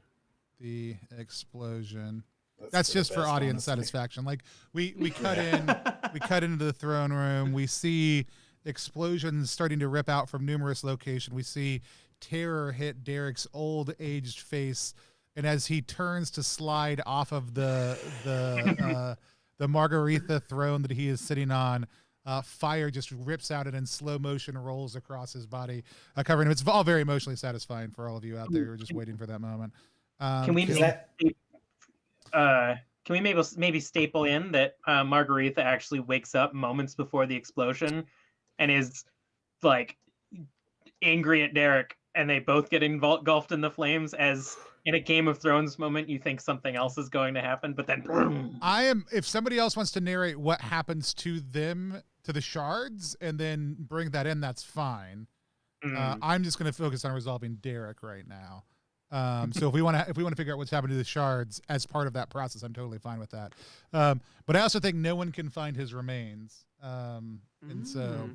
S1: the explosion.
S2: That's
S1: That's
S2: the
S1: just for
S2: best,
S1: audience
S2: honestly.
S1: satisfaction. Like we cut into the throne room. We see explosions starting to rip out from numerous locations. We see terror hit Derek's old aged face, and as he turns to slide off of the Margaretha throne that he is sitting on, fire just rips out and in slow motion rolls across his body, covering him. It's all very emotionally satisfying for all of you out there who are just waiting for that moment.
S4: Can we maybe staple in that Margaretha actually wakes up moments before the explosion and is like angry at Derek, and they both get engulfed in the flames, as in a Game of Thrones moment you think something else is going to happen, but then boom.
S1: If somebody else wants to narrate what happens to them, to the shards, and then bring that in, that's fine. I'm just going to focus on resolving Derek right now. So if we want to figure out what's happened to the shards as part of that process, I'm totally fine with that. But I also think no one can find his remains. And so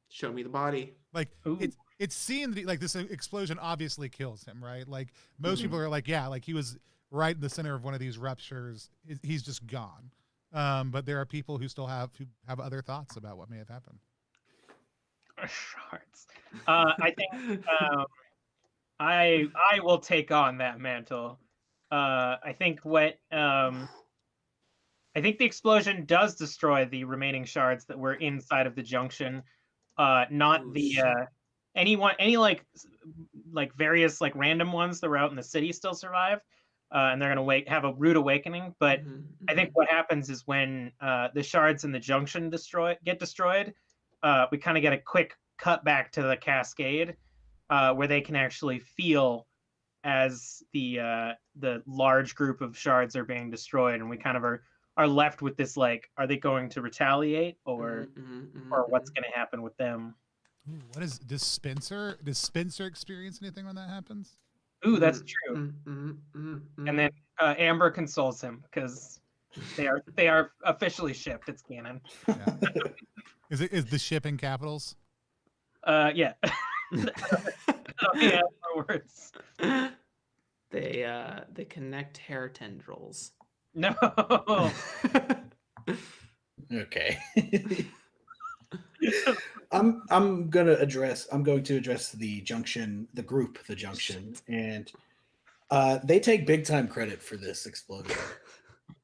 S5: Show me the body.
S1: like
S4: Ooh.
S1: it's seen that like this explosion obviously kills him, right? Like most people are like, yeah, like he was right in the center of one of these ruptures. He's just gone. But there are people who have other thoughts about what may have happened.
S4: Shards. I think I will take on that mantle. I think the explosion does destroy the remaining shards that were inside of the junction. Not any various like random ones that were out in the city still survive, and they're gonna have a rude awakening. But I think what happens is when the shards in the junction get destroyed, we kind of get a quick cut back to the cascade, where they can actually feel as the large group of shards are being destroyed, and we kind of are left with this like, are they going to retaliate or what's going to happen with them?
S1: Ooh, does Spencer experience anything when that happens?
S4: Ooh, that's true. And then Amber consoles him because they are officially shipped. It's canon.
S1: Yeah. Is the ship in capitals?
S4: Yeah. Yeah, words.
S5: They connect hair tendrils.
S4: No.
S2: Okay. I'm going to address the junction, and they take big time credit for this explosion.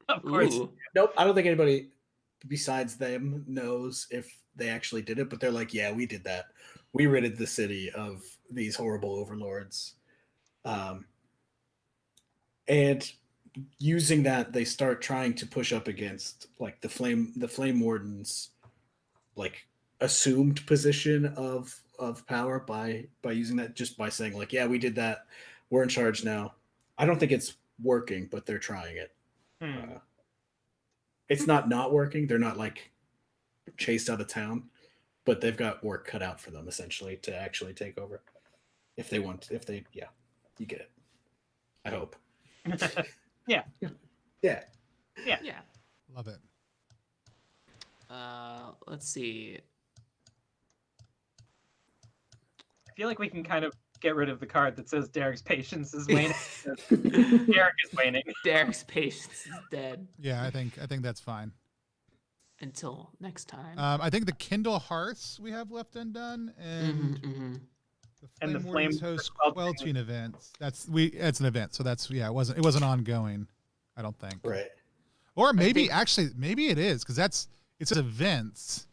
S4: Of course.
S5: Ooh.
S2: Nope, I don't think anybody besides them knows if they actually did it, but they're like, yeah, we did that. We ridded the city of these horrible overlords. And using that, they start trying to push up against like the flame wardens, like assumed position of power by using that, just by saying like, yeah, we did that, we're in charge now. I don't think it's working, but they're trying it. It's not working. They're not like chased out of town, but they've got work cut out for them essentially to actually take over. You get it. I hope. Yeah.
S3: Yeah.
S1: Love it.
S3: Let's see.
S4: I feel like we can kind of get rid of the card that says Derek's patience is waning. Derek is waning.
S3: Derek's patience is dead
S1: Yeah, I think that's fine.
S3: until next time.
S1: I think the Kindle Hearths we have left undone, and
S4: And the
S1: the Flame Wardens
S4: Flame
S1: host
S4: Quelching.
S1: Quelching events. It's an event, so that's it wasn't ongoing. I don't think.
S2: Right.
S1: Or maybe
S3: think-
S1: maybe it is because it says events.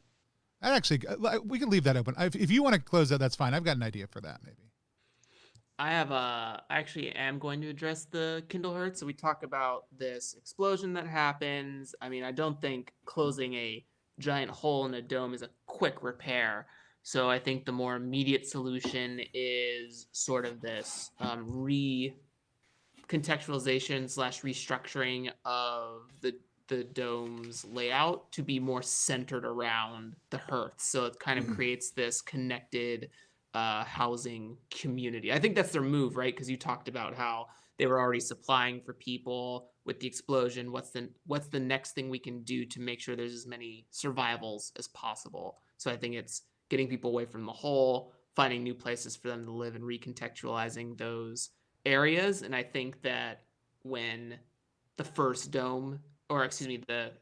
S1: That actually we can leave that open. If you want to close that, that's fine. I've got an idea for that maybe.
S3: I actually am going to address the Kindle Hearts. So we talk about this explosion that happens. I mean, I don't think closing a giant hole in a dome is a quick repair. So I think the more immediate solution is sort of this recontextualization / restructuring of the dome's layout to be more centered around the hearths. So it kind of creates this connected housing community. I think that's their move, right? Because you talked about how they were already supplying for people with the explosion. What's the next thing we can do to make sure there's as many survivals as possible? So I think it's getting people away from the hole, finding new places for them to live, and recontextualizing those areas. And I think that when the first dome, or excuse me, the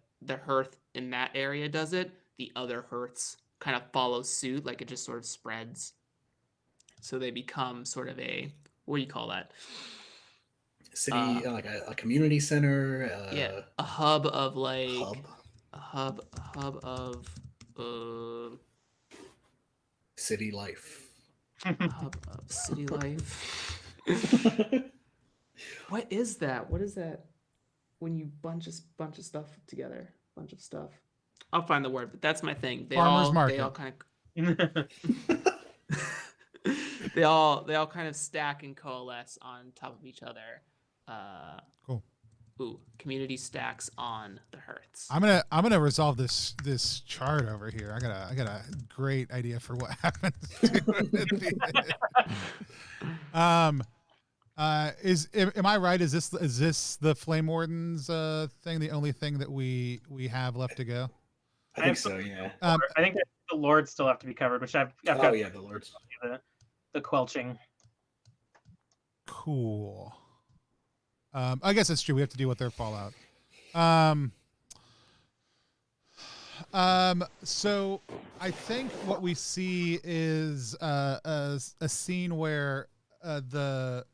S3: hearth in that area does it, the other hearths kind of follow suit. Like it just sort of spreads. So they become sort of what do you call that?
S2: City, like a community center.
S3: A hub of like
S2: Hub.
S3: a hub of
S2: City life.
S3: a hub of city life. What is that? What is that? When you bunch of stuff together, bunch of stuff. I'll find the word, but that's my thing.
S1: Farmers market.
S3: They all kind of they all kind of stack and coalesce on top of each other.
S1: Cool.
S3: Ooh, community stacks on the hearths.
S1: I'm gonna resolve this chart over here. I got a great idea for what happens. Am I right? Is this the Flame Wardens thing? The only thing that we have left to go?
S2: I think so. Yeah.
S4: I think that the lords still have to be covered, which I've got.
S2: Oh yeah, the lords.
S4: The quelching.
S1: Cool. I guess it's true. We have to deal with their fallout. So I think what we see is a scene where the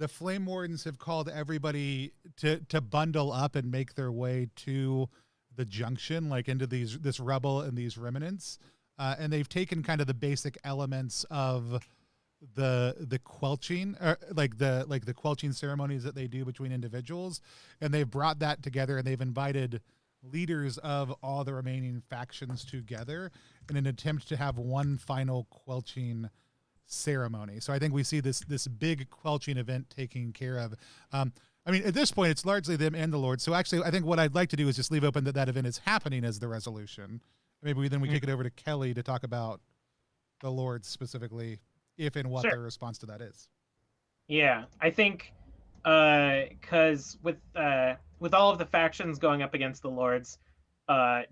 S1: Flame Wardens have called everybody to bundle up and make their way to the junction, like into this rubble and these remnants, and they've taken kind of the basic elements of the quelching, like the quelching ceremonies that they do between individuals, and they've brought that together, and they've invited leaders of all the remaining factions together in an attempt to have one final quelching ceremony. So I think we see this big quelching event taken care of. I mean, at this point, it's largely them and the Lord. So actually, I think what I'd like to do is just leave open that event is happening as the resolution. Maybe we kick it over to Kelly to talk about the Lord specifically, if and what
S4: Sure.
S1: their response to that is.
S4: Yeah, I think because with all of the factions going up against the lords,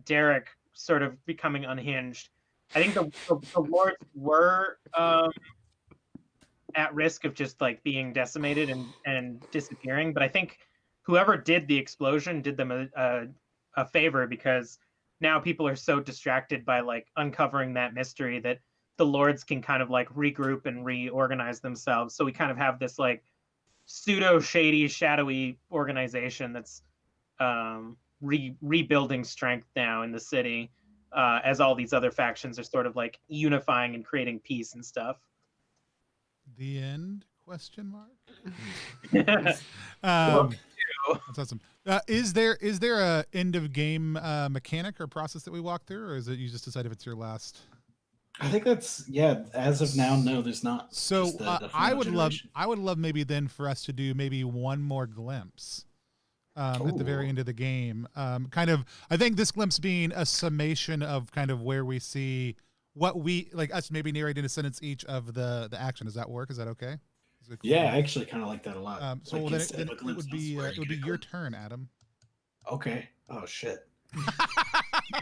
S4: Derek sort of becoming unhinged. I think the lords were at risk of just like being decimated and disappearing, but I think whoever did the explosion did them a favor, because now people are so distracted by like uncovering that mystery that the lords can kind of like regroup and reorganize themselves. So we kind of have this like pseudo shady, shadowy organization that's rebuilding strength now in the city, as all these other factions are sort of like unifying and creating peace and stuff.
S1: The end? Question mark.
S4: That's
S1: That's awesome. Is there a end of game mechanic or process that we walk through, or is it you just decide if it's your last?
S2: I think that's as of now, no, there's not.
S1: So
S2: Just the
S1: I
S2: final
S1: would
S2: generation.
S1: love maybe then for us to do maybe one more glimpse at the very
S2: Ooh.
S1: end of the game. Kind of, I think this glimpse being a summation of kind of where we see what we like us maybe narrating a sentence each of the action. Does that work? Is that okay? It's a cool
S2: Yeah,
S1: one.
S2: I actually kind of like that a lot.
S1: So
S2: Like,
S1: then,
S2: instead
S1: then
S2: of a
S1: it
S2: glimpse
S1: would be
S2: elsewhere,
S1: it
S2: you
S1: would
S2: get
S1: be
S2: a
S1: your
S2: glimpse.
S1: turn, Adam.
S2: Okay. Oh shit.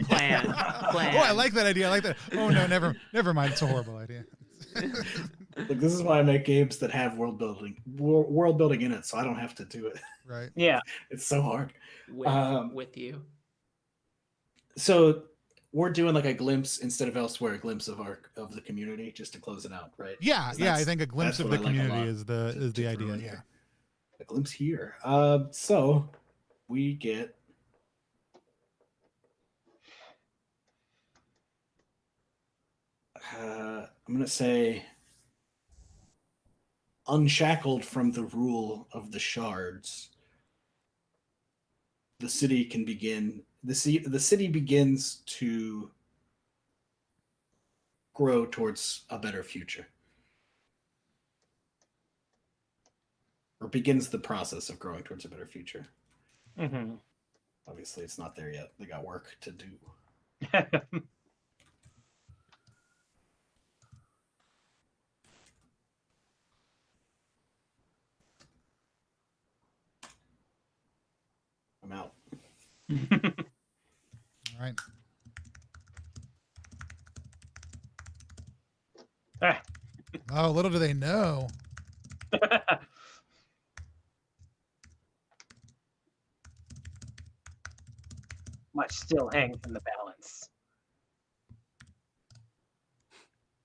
S3: Plan.
S1: Oh, I like that idea. I like that. Oh no, never mind. It's a horrible idea.
S2: Like, this is why I make games that have world building in it, so I don't have to do it.
S1: Right.
S4: Yeah.
S2: It's so hard.
S3: With you.
S2: So we're doing like a glimpse instead of elsewhere, a glimpse of the community, just to close it out, right?
S1: Yeah,
S2: 'Cause
S1: yeah. I think a glimpse
S2: that's
S1: of
S2: what
S1: the
S2: I like a
S1: community
S2: lot
S1: is
S2: to
S1: the
S2: throw
S1: idea.
S2: in
S1: Yeah.
S2: here. A glimpse here. So we get I'm gonna say unshackled from the rule of the shards. The city can begin. The city begins to grow towards a better future, or begins the process of growing towards a better future.
S4: Mm-hmm.
S2: Obviously, it's not there yet. They got work to do. I'm out.
S1: All right.
S4: Ah.
S1: Oh, little do they know.
S4: Much still hangs in the balance.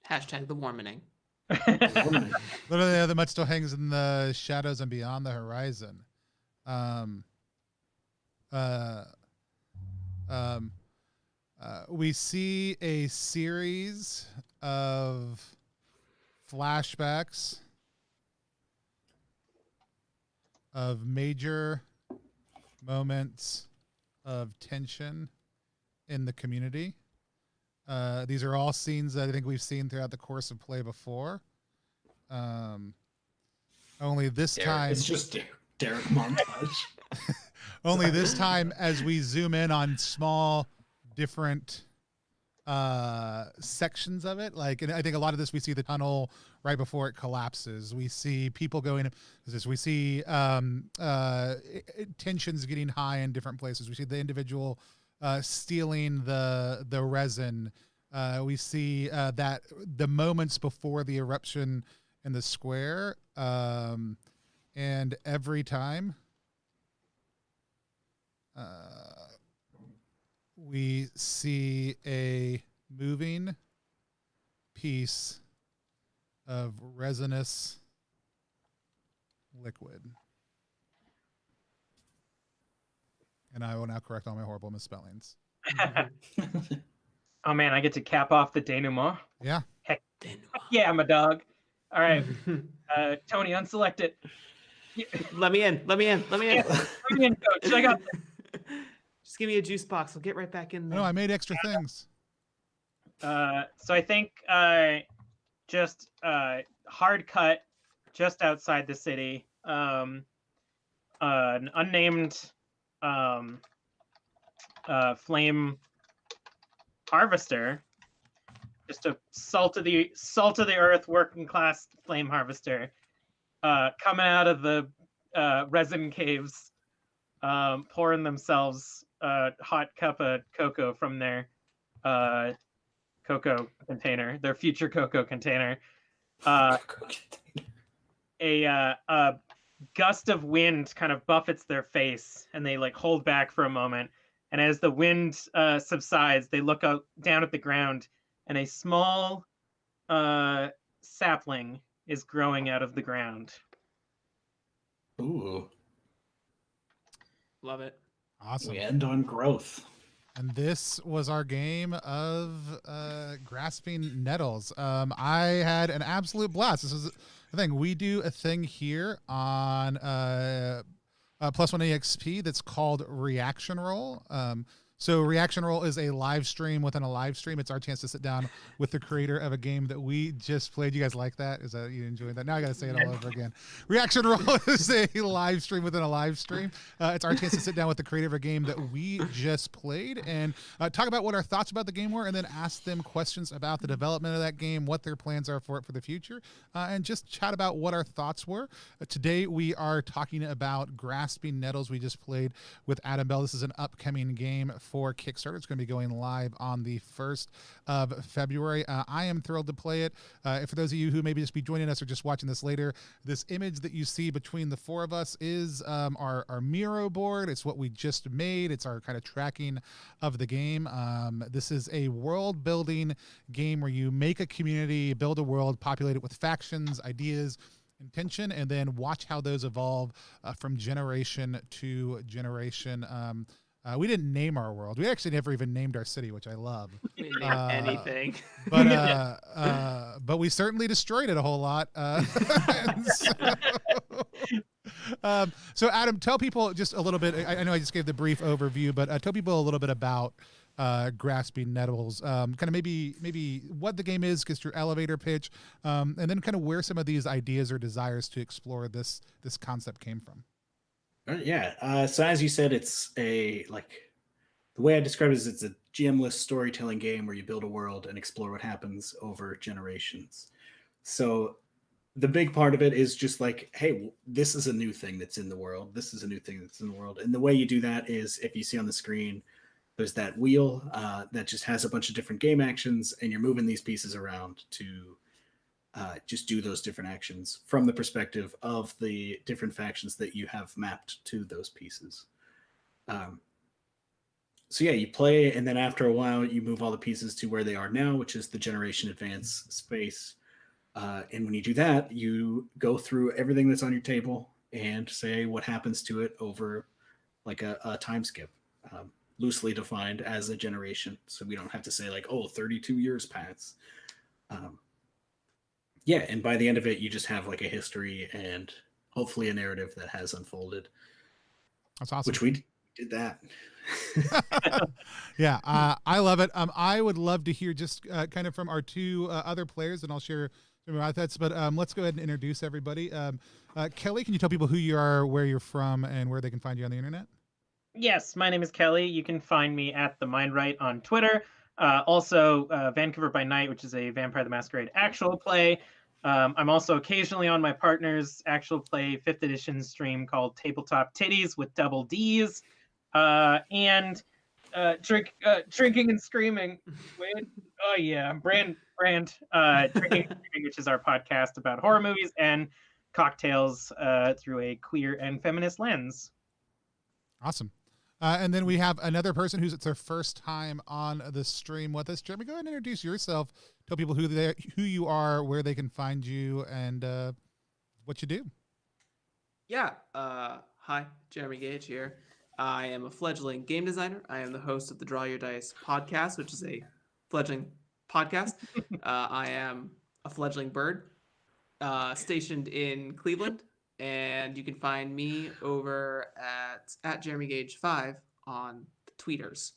S3: Hashtag the warming.
S1: Little do they know that much still hangs in the shadows and beyond the horizon. We see a series of flashbacks of major moments of tension in the community. These are all scenes that I think we've seen throughout the course of play before. Only this time,
S2: It's just Derek montage.
S1: only this time as we zoom in on small, different sections of it. Like, and I think a lot of this, we see the tunnel right before it collapses. We see people going. We see tensions getting high in different places. We see the individual stealing the resin. We see that the moments before the eruption in the square, and every time we see a moving piece of resinous liquid. And I will now correct all my horrible misspellings.
S4: Oh man, I get to cap off the denouement.
S1: Yeah.
S4: Heck yeah, I'm a dog. All right, Tony, unselect it.
S3: Let me in. Let me in. Let me in.
S4: Let me in, coach. I got this.
S3: Just give me a juice box. I'll get right back in there.
S1: No, I made extra things.
S4: So I think just hard cut just outside the city. An unnamed flame harvester, just a salt of the earth working class flame harvester, coming out of the resin caves, pouring themselves a hot cup of cocoa from their cocoa container, their future cocoa container. A gust of wind kind of buffets their face, and they like hold back for a moment. And as the wind subsides, they look out down at the ground, and a small sapling is growing out of the ground.
S2: Ooh.
S3: Love it.
S1: Awesome.
S2: We end on growth.
S1: And this was our game of Grasping Nettles. I had an absolute blast. This is the thing. We do a thing here on +1 EXP that's called Reaction Roll. So Reaction Roll is a live stream within a live stream. It's our chance to sit down with the creator of a game that we just played. You guys like that? Is that you enjoying that? Now I got to say it all over again. Reaction Roll is a live stream within a live stream. It's our chance to sit down with the creator of a game that we just played and talk about what our thoughts about the game were, and then ask them questions about the development of that game, what their plans are for it for the future, and just chat about what our thoughts were. Today we are talking about Grasping Nettles. We just played with Adam Bell. This is an upcoming game for Kickstarter. It's going to be going live on the 1st of February. I am thrilled to play it. For those of you who maybe just be joining us or just watching this later, this image that you see between the four of us is our Miro board. It's what we just made. It's our kind of tracking of the game. This is a world building game where you make a community, build a world, populate it with factions, ideas, intention, and then watch how those evolve from generation to generation. We didn't name our world. We actually never even named our city, which I love.
S3: We didn't name anything.
S1: But we certainly destroyed it a whole lot. So Adam, tell people just a little bit. I know I just gave the brief overview, but tell people a little bit about Grasping Nettles. Kind of maybe what the game is, just your elevator pitch, and then kind of where some of these ideas or desires to explore this concept came from.
S2: Yeah. So as you said, it's the way I describe it is it's a GM-less storytelling game where you build a world and explore what happens over generations. So the big part of it is just like, hey, this is a new thing that's in the world. This is a new thing that's in the world. And the way you do that is, if you see on the screen, there's that wheel that just has a bunch of different game actions, and you're moving these pieces around to just do those different actions from the perspective of the different factions that you have mapped to those pieces. So yeah, you play, and then after a while, you move all the pieces to where they are now, which is the Generation Advance space. And when you do that, you go through everything that's on your table and say what happens to it over like a time skip, loosely defined as a generation. So we don't have to say like, oh, 32 years pass. Yeah, and by the end of it, you just have like a history and hopefully a narrative that has unfolded.
S1: That's awesome.
S2: Which we did that.
S1: Yeah, I love it. I would love to hear just kind of from our two other players, and I'll share my thoughts. But let's go ahead and introduce everybody. Kelly, can you tell people who you are, where you're from, and where they can find you on the internet?
S4: Yes, my name is Kelly. You can find me at the Mindright on Twitter. Also, Vancouver by Night, which is a Vampire the Masquerade actual play. I'm also occasionally on my partner's actual play 5th edition stream called Tabletop Titties with double D's. And Drinking and Screaming. Wait, oh yeah, Drinking and Screaming, which is our podcast about horror movies and cocktails through a queer and feminist lens.
S1: Awesome. And then we have another person it's their first time on the stream with us. Jeremy, go ahead and introduce yourself. Tell people who you are, where they can find you, and what you do.
S3: Yeah. Hi, Jeremy Gage here. I am a fledgling game designer. I am the host of the Draw Your Dice podcast, which is a fledgling podcast. I am a fledgling bird stationed in Cleveland. And you can find me over at Jeremy Gage 5 on the tweeters.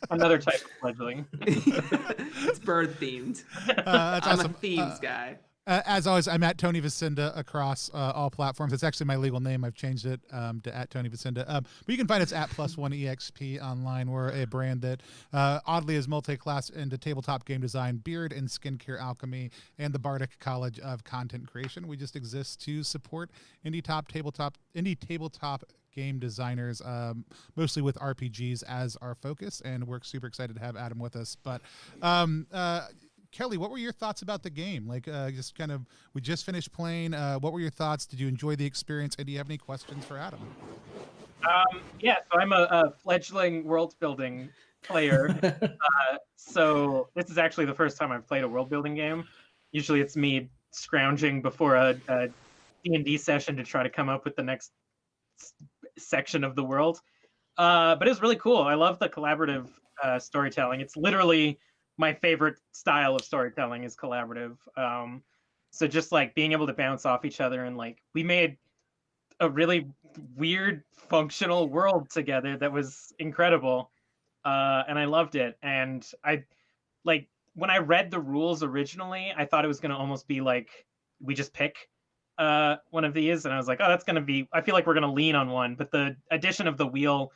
S4: Another type of fledgling.
S3: It's bird themed.
S1: That's
S3: I'm
S1: awesome.
S3: a themes guy.
S1: As always, I'm at Tony Vicinda across all platforms. It's actually my legal name. I've changed it to at Tony Vicinda. But you can find us at +1EXP online. We're a brand that oddly is multi-class into tabletop game design, beard and skincare alchemy, and the Bardic College of Content Creation. We just exist to support indie tabletop game designers, mostly with RPGs as our focus. And we're super excited to have Adam with us. But Kelly, what were your thoughts about the game? Like, just kind of, we just finished playing. What were your thoughts? Did you enjoy the experience? And do you have any questions for Adam?
S4: Yeah, so I'm a fledgling world building player. So this is actually the first time I've played a world building game. Usually it's me scrounging before a D&D session to try to come up with the next section of the world. But it was really cool. I love the collaborative storytelling. It's literally my favorite style of storytelling is collaborative. So just like being able to bounce off each other, and like we made a really weird functional world together that was incredible. And I loved it. And I like when I read the rules originally, I thought it was going to almost be like we just pick one of these, and I was like, oh, that's going to be, I feel like we're going to lean on one. But the addition of the wheel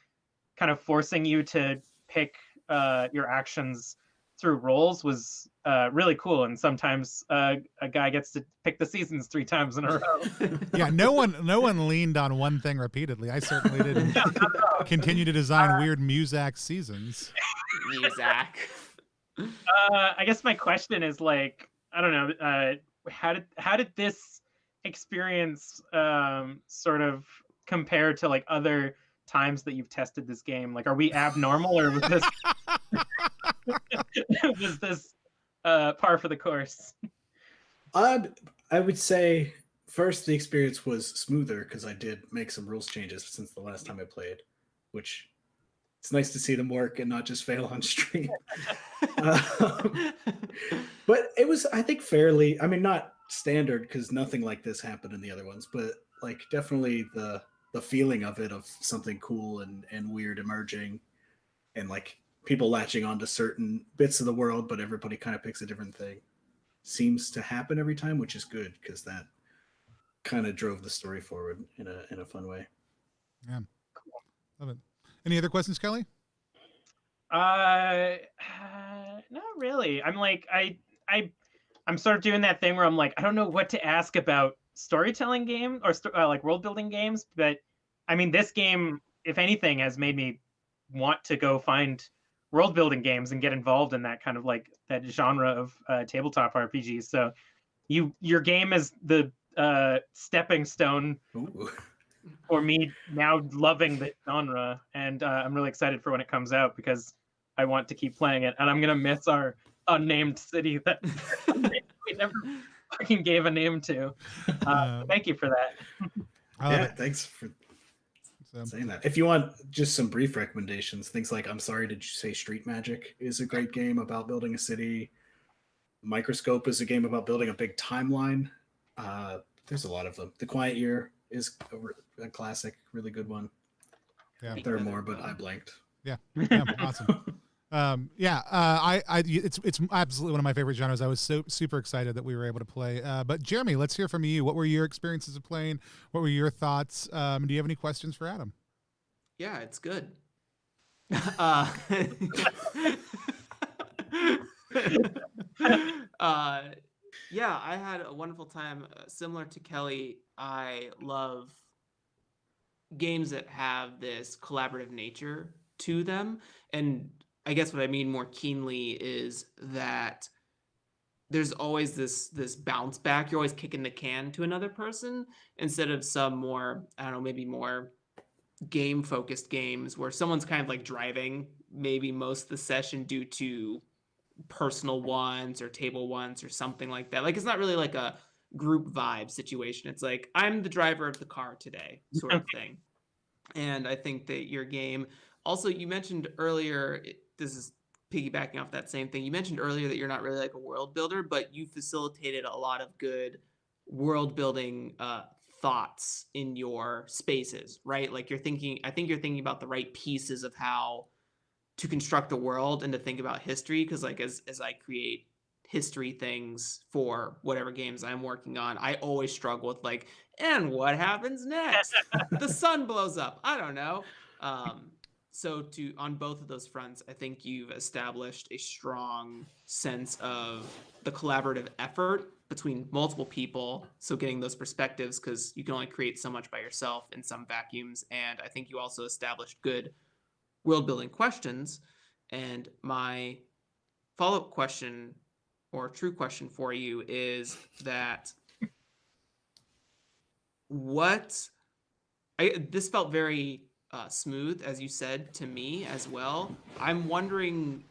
S4: kind of forcing you to pick your actions through rolls was really cool. And sometimes a guy gets to pick the seasons 3 times in a row.
S1: Yeah, no one leaned on one thing repeatedly. I certainly didn't continue to design weird Muzak seasons.
S3: Muzak.
S4: I guess my question is like, I don't know, how did this experience sort of compare to like other times that you've tested this game? Like, are we abnormal, or was this was this par for the course?
S2: I would say first the experience was smoother because I did make some rules changes since the last time I played, which it's nice to see them work and not just fail on stream. But it was, I think, fairly, I mean, not standard because nothing like this happened in the other ones, but like definitely the feeling of it, of something cool and weird emerging, and like people latching onto certain bits of the world, but everybody kind of picks a different thing, seems to happen every time, which is good because that kind of drove the story forward in a fun way.
S1: Yeah, love it. Any other questions, Kelly?
S4: Not really. I'm like, I'm sort of doing that thing where I'm like, I don't know what to ask about storytelling game or like world building games, but I mean, this game, if anything, has made me want to go find world building games and get involved in that kind of like that genre of tabletop RPGs. So your game is the stepping stone
S2: Ooh.
S4: for me now loving the genre, and I'm really excited for when it comes out because I want to keep playing it, and I'm gonna miss our unnamed city that we never fucking gave a name to. Thank you for that.
S2: Yeah, thanks for saying that. If you want just some brief recommendations, things like I'm Sorry, Did You Say Street Magic is a great game about building a city. Microscope is a game about building a big timeline. There's a lot of them. The Quiet Year is a classic, really good one.
S1: Yeah,
S2: there are more, but I blanked.
S1: Yeah, awesome. It's absolutely one of my favorite genres. I was so super excited that we were able to play. But Jeremy, let's hear from you. What were your experiences of playing? What were your thoughts? Do you have any questions for Adam?
S3: Yeah, it's good. Yeah, I had a wonderful time. Similar to Kelly, I love games that have this collaborative nature to them. And I guess what I mean more keenly is that there's always this bounce back. You're always kicking the can to another person instead of some more, I don't know, maybe more game focused games where someone's kind of like driving maybe most of the session due to personal ones or table ones or something like that. Like, it's not really like a group vibe situation. It's like, I'm the driver of the car today sort of thing. And I think that your game also, you mentioned earlier, this is piggybacking off that same thing. You mentioned earlier that you're not really like a world builder, but you facilitated a lot of good world building thoughts in your spaces, right? Like I think you're thinking about the right pieces of how to construct a world and to think about history. Cause like as I create history things for whatever games I'm working on, I always struggle with like, and what happens next? The sun blows up. I don't know. So on both of those fronts, I think you've established a strong sense of the collaborative effort between multiple people. So getting those perspectives, because you can only create so much by yourself in some vacuums. And I think you also established good world building questions. And my follow-up question or true question for you is that this felt very smooth, as you said, to me as well. I'm wondering,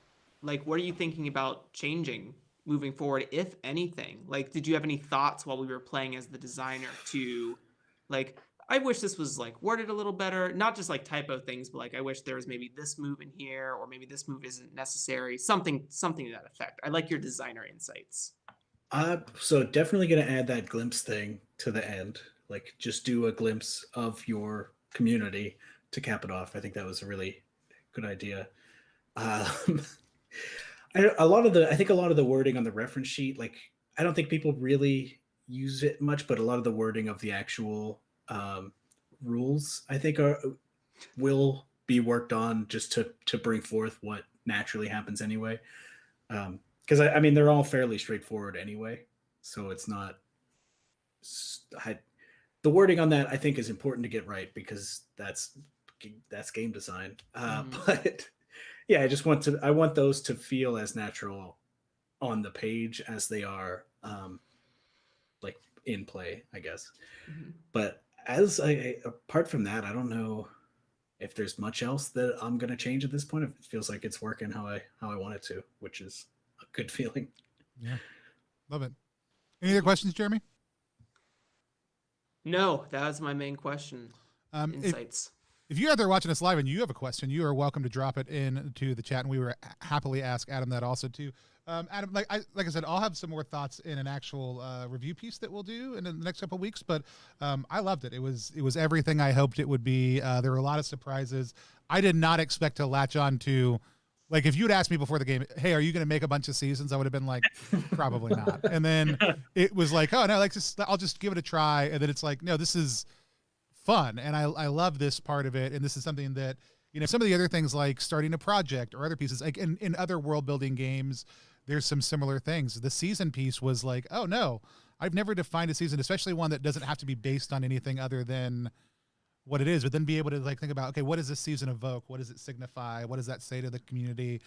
S3: like, what are you thinking about changing moving forward, if anything? Like, did you have any thoughts while we were playing as the designer to, like, I wish this was like worded a little better, not just like typo things, but like, I wish there was maybe this move in here, or maybe this move isn't necessary, something to that effect. I like your designer insights.
S2: So definitely going to add that glimpse thing to the end. like just do a glimpse of your community to cap it off. I think that was a really good idea. Um, I think a lot of the wording on the reference sheet, like I don't think people really use it much, but a lot of the wording of the actual rules, I think, will be worked on just to bring forth what naturally happens anyway. Because I mean, they're all fairly straightforward anyway, so it's not. The wording on that I think is important to get right because that's game design. But yeah, I want those to feel as natural on the page as they are like in play, I guess. But apart from that, I don't know if there's much else that I'm gonna change at this point. It feels like it's working how I want it to, which is a good feeling.
S1: Yeah, love it. Any other questions, Jeremy?
S3: No, that was my main question. Insights.
S1: If you're out there watching us live and you have a question, you are welcome to drop it into the chat, and we will happily ask Adam that also too. Adam, like I said, I'll have some more thoughts in an actual review piece that we'll do in the next couple of weeks. But I loved it. It was everything I hoped it would be. There were a lot of surprises. I did not expect to latch on to. Like, if you'd asked me before the game, hey, are you going to make a bunch of seasons? I would have been like, probably not. And then it was like, oh, no, I'll just give it a try. And then it's like, no, this is fun. And I love this part of it. And this is something that, some of the other things like starting a project or other pieces, like in other world building games, there's some similar things. The season piece was like, oh, no, I've never defined a season, especially one that doesn't have to be based on anything other than what it is, but then be able to like think about, okay, what does this season evoke? What does it signify? What does that say to the community?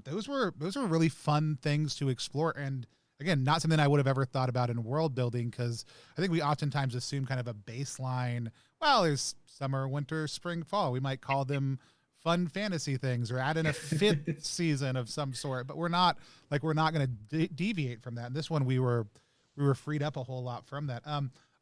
S1: Those were really fun things to explore. And again, not something I would have ever thought about in world building, because I think we oftentimes assume kind of a baseline. Well, there's summer, winter, spring, fall. We might call them fun fantasy things or add in a fifth season of some sort, but we're not going to deviate from that. And this one, we were freed up a whole lot from that.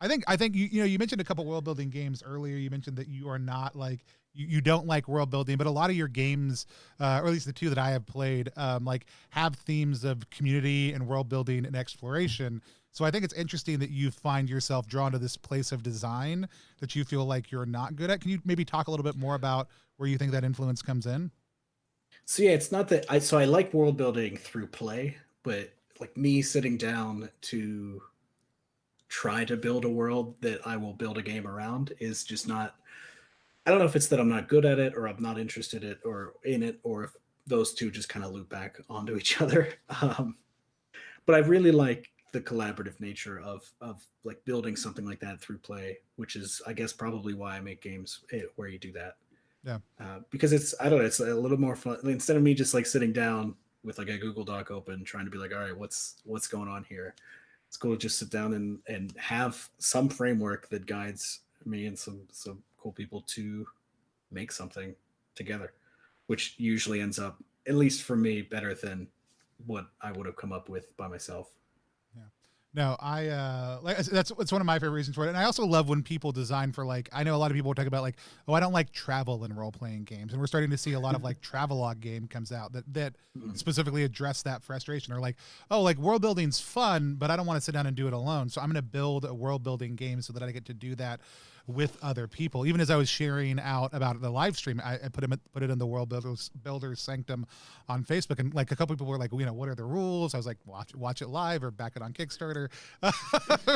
S1: I think you mentioned a couple world building games earlier. You mentioned that you are not like you don't like world building, but a lot of your games, or at least the two that I have played, like have themes of community and world building and exploration. So I think it's interesting that you find yourself drawn to this place of design that you feel like you're not good at. Can you maybe talk a little bit more about where you think that influence comes in?
S2: So yeah, it's not that I like world building through play, but like me sitting down to try to build a world that I will build a game around is just not. I don't know if it's that I'm not good at it or I'm not interested in it, or if those two just kind of loop back onto each other. But I really like the collaborative nature of like building something like that through play, which is, I guess, probably why I make games where you do that.
S1: Yeah.
S2: Because it's a little more fun instead of me just like sitting down with like a Google Doc open trying to be like, all right, what's going on here. It's cool to just sit down and have some framework that guides me and some cool people to make something together, which usually ends up, at least for me, better than what I would have come up with by myself.
S1: No, that's one of my favorite reasons for it. And I also love when people design for, like, I know a lot of people talk about like, oh, I don't like travel in role playing games. And we're starting to see a lot of like travelogue game comes out that specifically address that frustration, or like, oh, like world building's fun, but I don't want to sit down and do it alone. So I'm going to build a world building game so that I get to do that with other people. Even as I was sharing out about the live stream, I put it in the World Builders Sanctum on Facebook, and like a couple people were like, what are the rules? I was like, watch it live or back it on Kickstarter,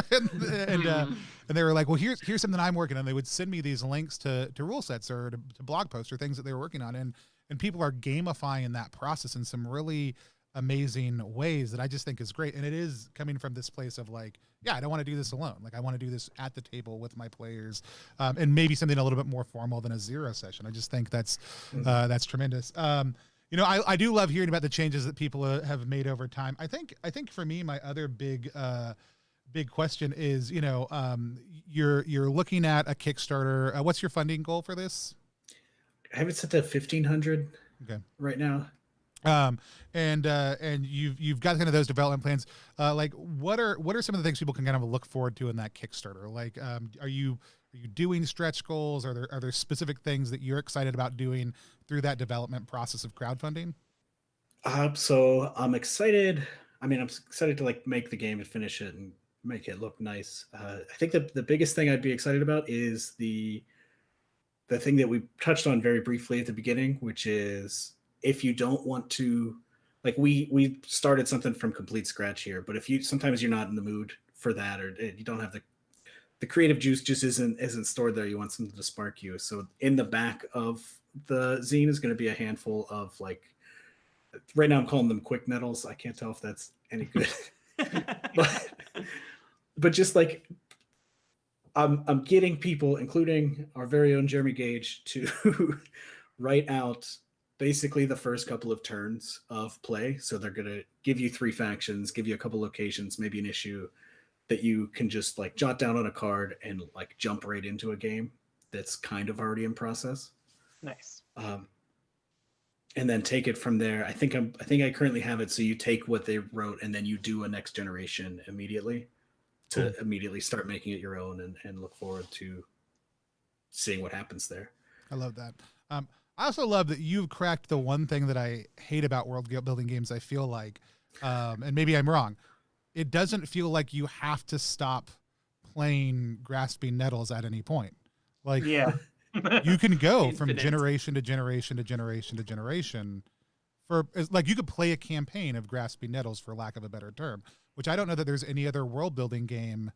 S1: and they were like, well, here's something I'm working on. They would send me these links to rule sets or to blog posts or things that they were working on, and people are gamifying that process in some really amazing ways that I just think is great. And it is coming from this place of like, yeah, I don't want to do this alone. Like I want to do this at the table with my players, and maybe something a little bit more formal than a zero session. I just think that's tremendous. I do love hearing about the changes that people have made over time. I think for me, my other big question is, you're looking at a Kickstarter. What's your funding goal for this?
S2: I have it set to 1,500 right now.
S1: And you've got kind of those development plans. Like what are some of the things people can kind of look forward to in that Kickstarter? Like, are you doing stretch goals? Are there specific things that you're excited about doing through that development process of crowdfunding?
S2: So I'm excited. I mean, I'm excited to like make the game and finish it and make it look nice. I think the biggest thing I'd be excited about is the thing that we touched on very briefly at the beginning, which is if you don't want to, like we started something from complete scratch here, but if you sometimes you're not in the mood for that, or you don't have the creative juice just isn't stored there. You want something to spark you. So in the back of the zine is going to be a handful of like, right now I'm calling them quick nettles. I can't tell if that's any good, but just like I'm getting people, including our very own Jeremy Gage, to write out basically the first couple of turns of play. So they're going to give you 3 factions, give you a couple locations, maybe an issue that you can just like jot down on a card and like jump right into a game that's kind of already in process.
S4: Nice.
S2: And then take it from there. I think I currently have it. So you take what they wrote and then you do a next generation immediately to immediately start making it your own and look forward to seeing what happens there.
S1: I love that. I also love that you've cracked the one thing that I hate about world building games. I feel like, and maybe I'm wrong, it doesn't feel like you have to stop playing Grasping Nettles at any point. Like,
S4: Yeah.
S1: you can go from
S3: Infinite.
S1: generation to generation to generation to generation. Like you could play a campaign of Grasping Nettles, for lack of a better term, which I don't know that there's any other world building game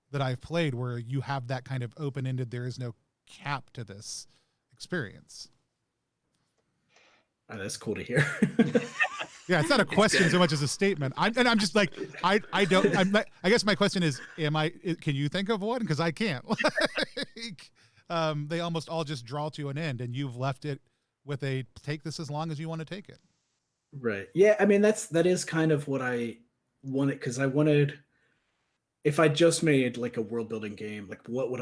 S1: that I've played where you have that kind of open ended. There is no cap to this experience.
S2: Oh, that's cool to hear.
S1: Yeah, it's not a question so much as a statement. I'm just like, I guess my question is, can you think of one? Because I can't. Like, they almost all just draw to an end, and you've left it with a take this as long as you want to take it.
S2: Right. Yeah. I mean, that is kind of what I wanted, because I wanted, if I just made like a world building game, like what would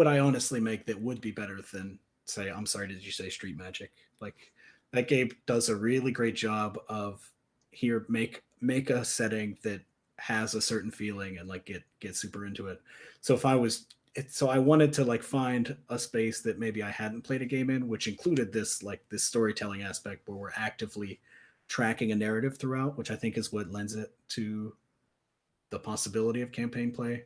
S2: I honestly make that would be better than, say, I'm sorry, did you say Street Magic? Like that game does a really great job of here, make a setting that has a certain feeling and like get super into it. So so I wanted to like find a space that maybe I hadn't played a game in, which included this storytelling aspect where we're actively tracking a narrative throughout, which I think is what lends it to the possibility of campaign play.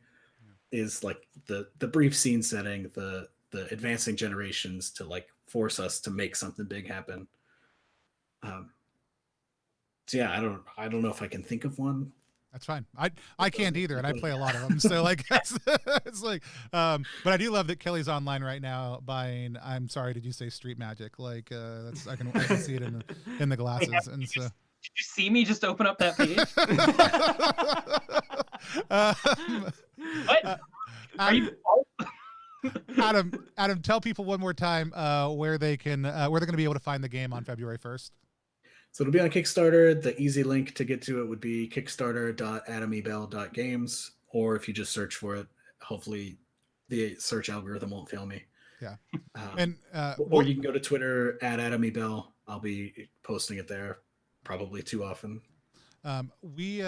S2: Is like the brief scene setting, the advancing generations to like force us to make something big happen. So yeah, I don't know if I can think of one.
S1: That's fine. I can't either, and I play a lot of them. So like, it's like, but I do love that Kelly's online right now buying. I'm sorry, did you say Street Magic? Like, that's I can see it in the glasses, and so.
S4: Did you see me just open up that page? What? Are you?
S1: Adam, tell people one more time where they're going to be able to find the game on February 1st.
S2: So it'll be on Kickstarter. The easy link to get to it would be kickstarter.adamebell.games, or if you just search for it, hopefully the search algorithm won't fail me.
S1: Yeah.
S2: Or you can go to Twitter @AdamEbell. I'll be posting it there, probably too often.
S1: We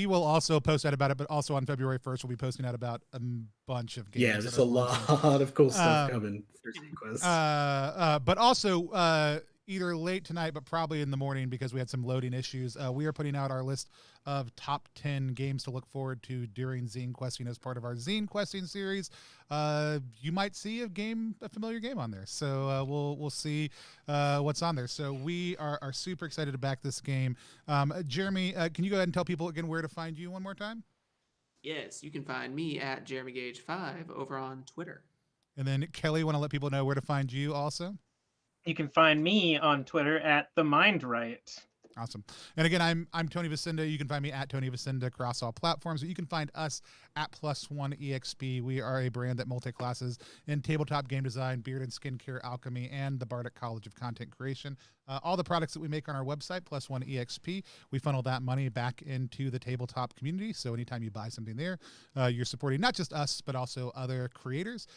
S1: will also post out about it, but also on February 1st, we'll be posting out about a bunch of games.
S2: Yeah, there's a lot of cool stuff coming for Sequest.
S1: But also, either late tonight, but probably in the morning because we had some loading issues. We are putting out our list of top 10 games to look forward to during Zine Questing as part of our Zine Questing series. You might see a familiar game on there. So we'll see what's on there. So we are super excited to back this game. Jeremy, can you go ahead and tell people again where to find you one more time?
S3: Yes, you can find me at JeremyGage5 over on Twitter.
S1: And then Kelly, want to let people know where to find you also?
S4: You can find me on Twitter at TheMindRight.
S1: Awesome. And again, I'm Tony Vicinda. You can find me at Tony Vicinda across all platforms. But you can find us at +1EXP. We are a brand that multi-classes in tabletop game design, beard and skincare, alchemy, and the Bardic College of Content Creation. All the products that we make on our website, +1EXP, we funnel that money back into the tabletop community. So anytime you buy something there, you're supporting not just us, but also other creators.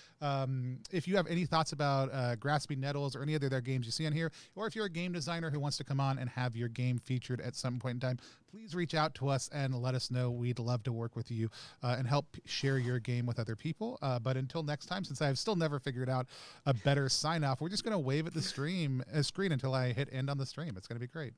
S1: If you have any thoughts about Grasping Nettles or any other their games you see on here, or if you're a game designer who wants to come on and have your game featured at some point in time, please reach out to us and let us know. We'd love to work with you and help share your game with other people. But until next time, since I've still never figured out a better sign off, we're just going to wave at the screen until I hit end on the stream. It's going to be great.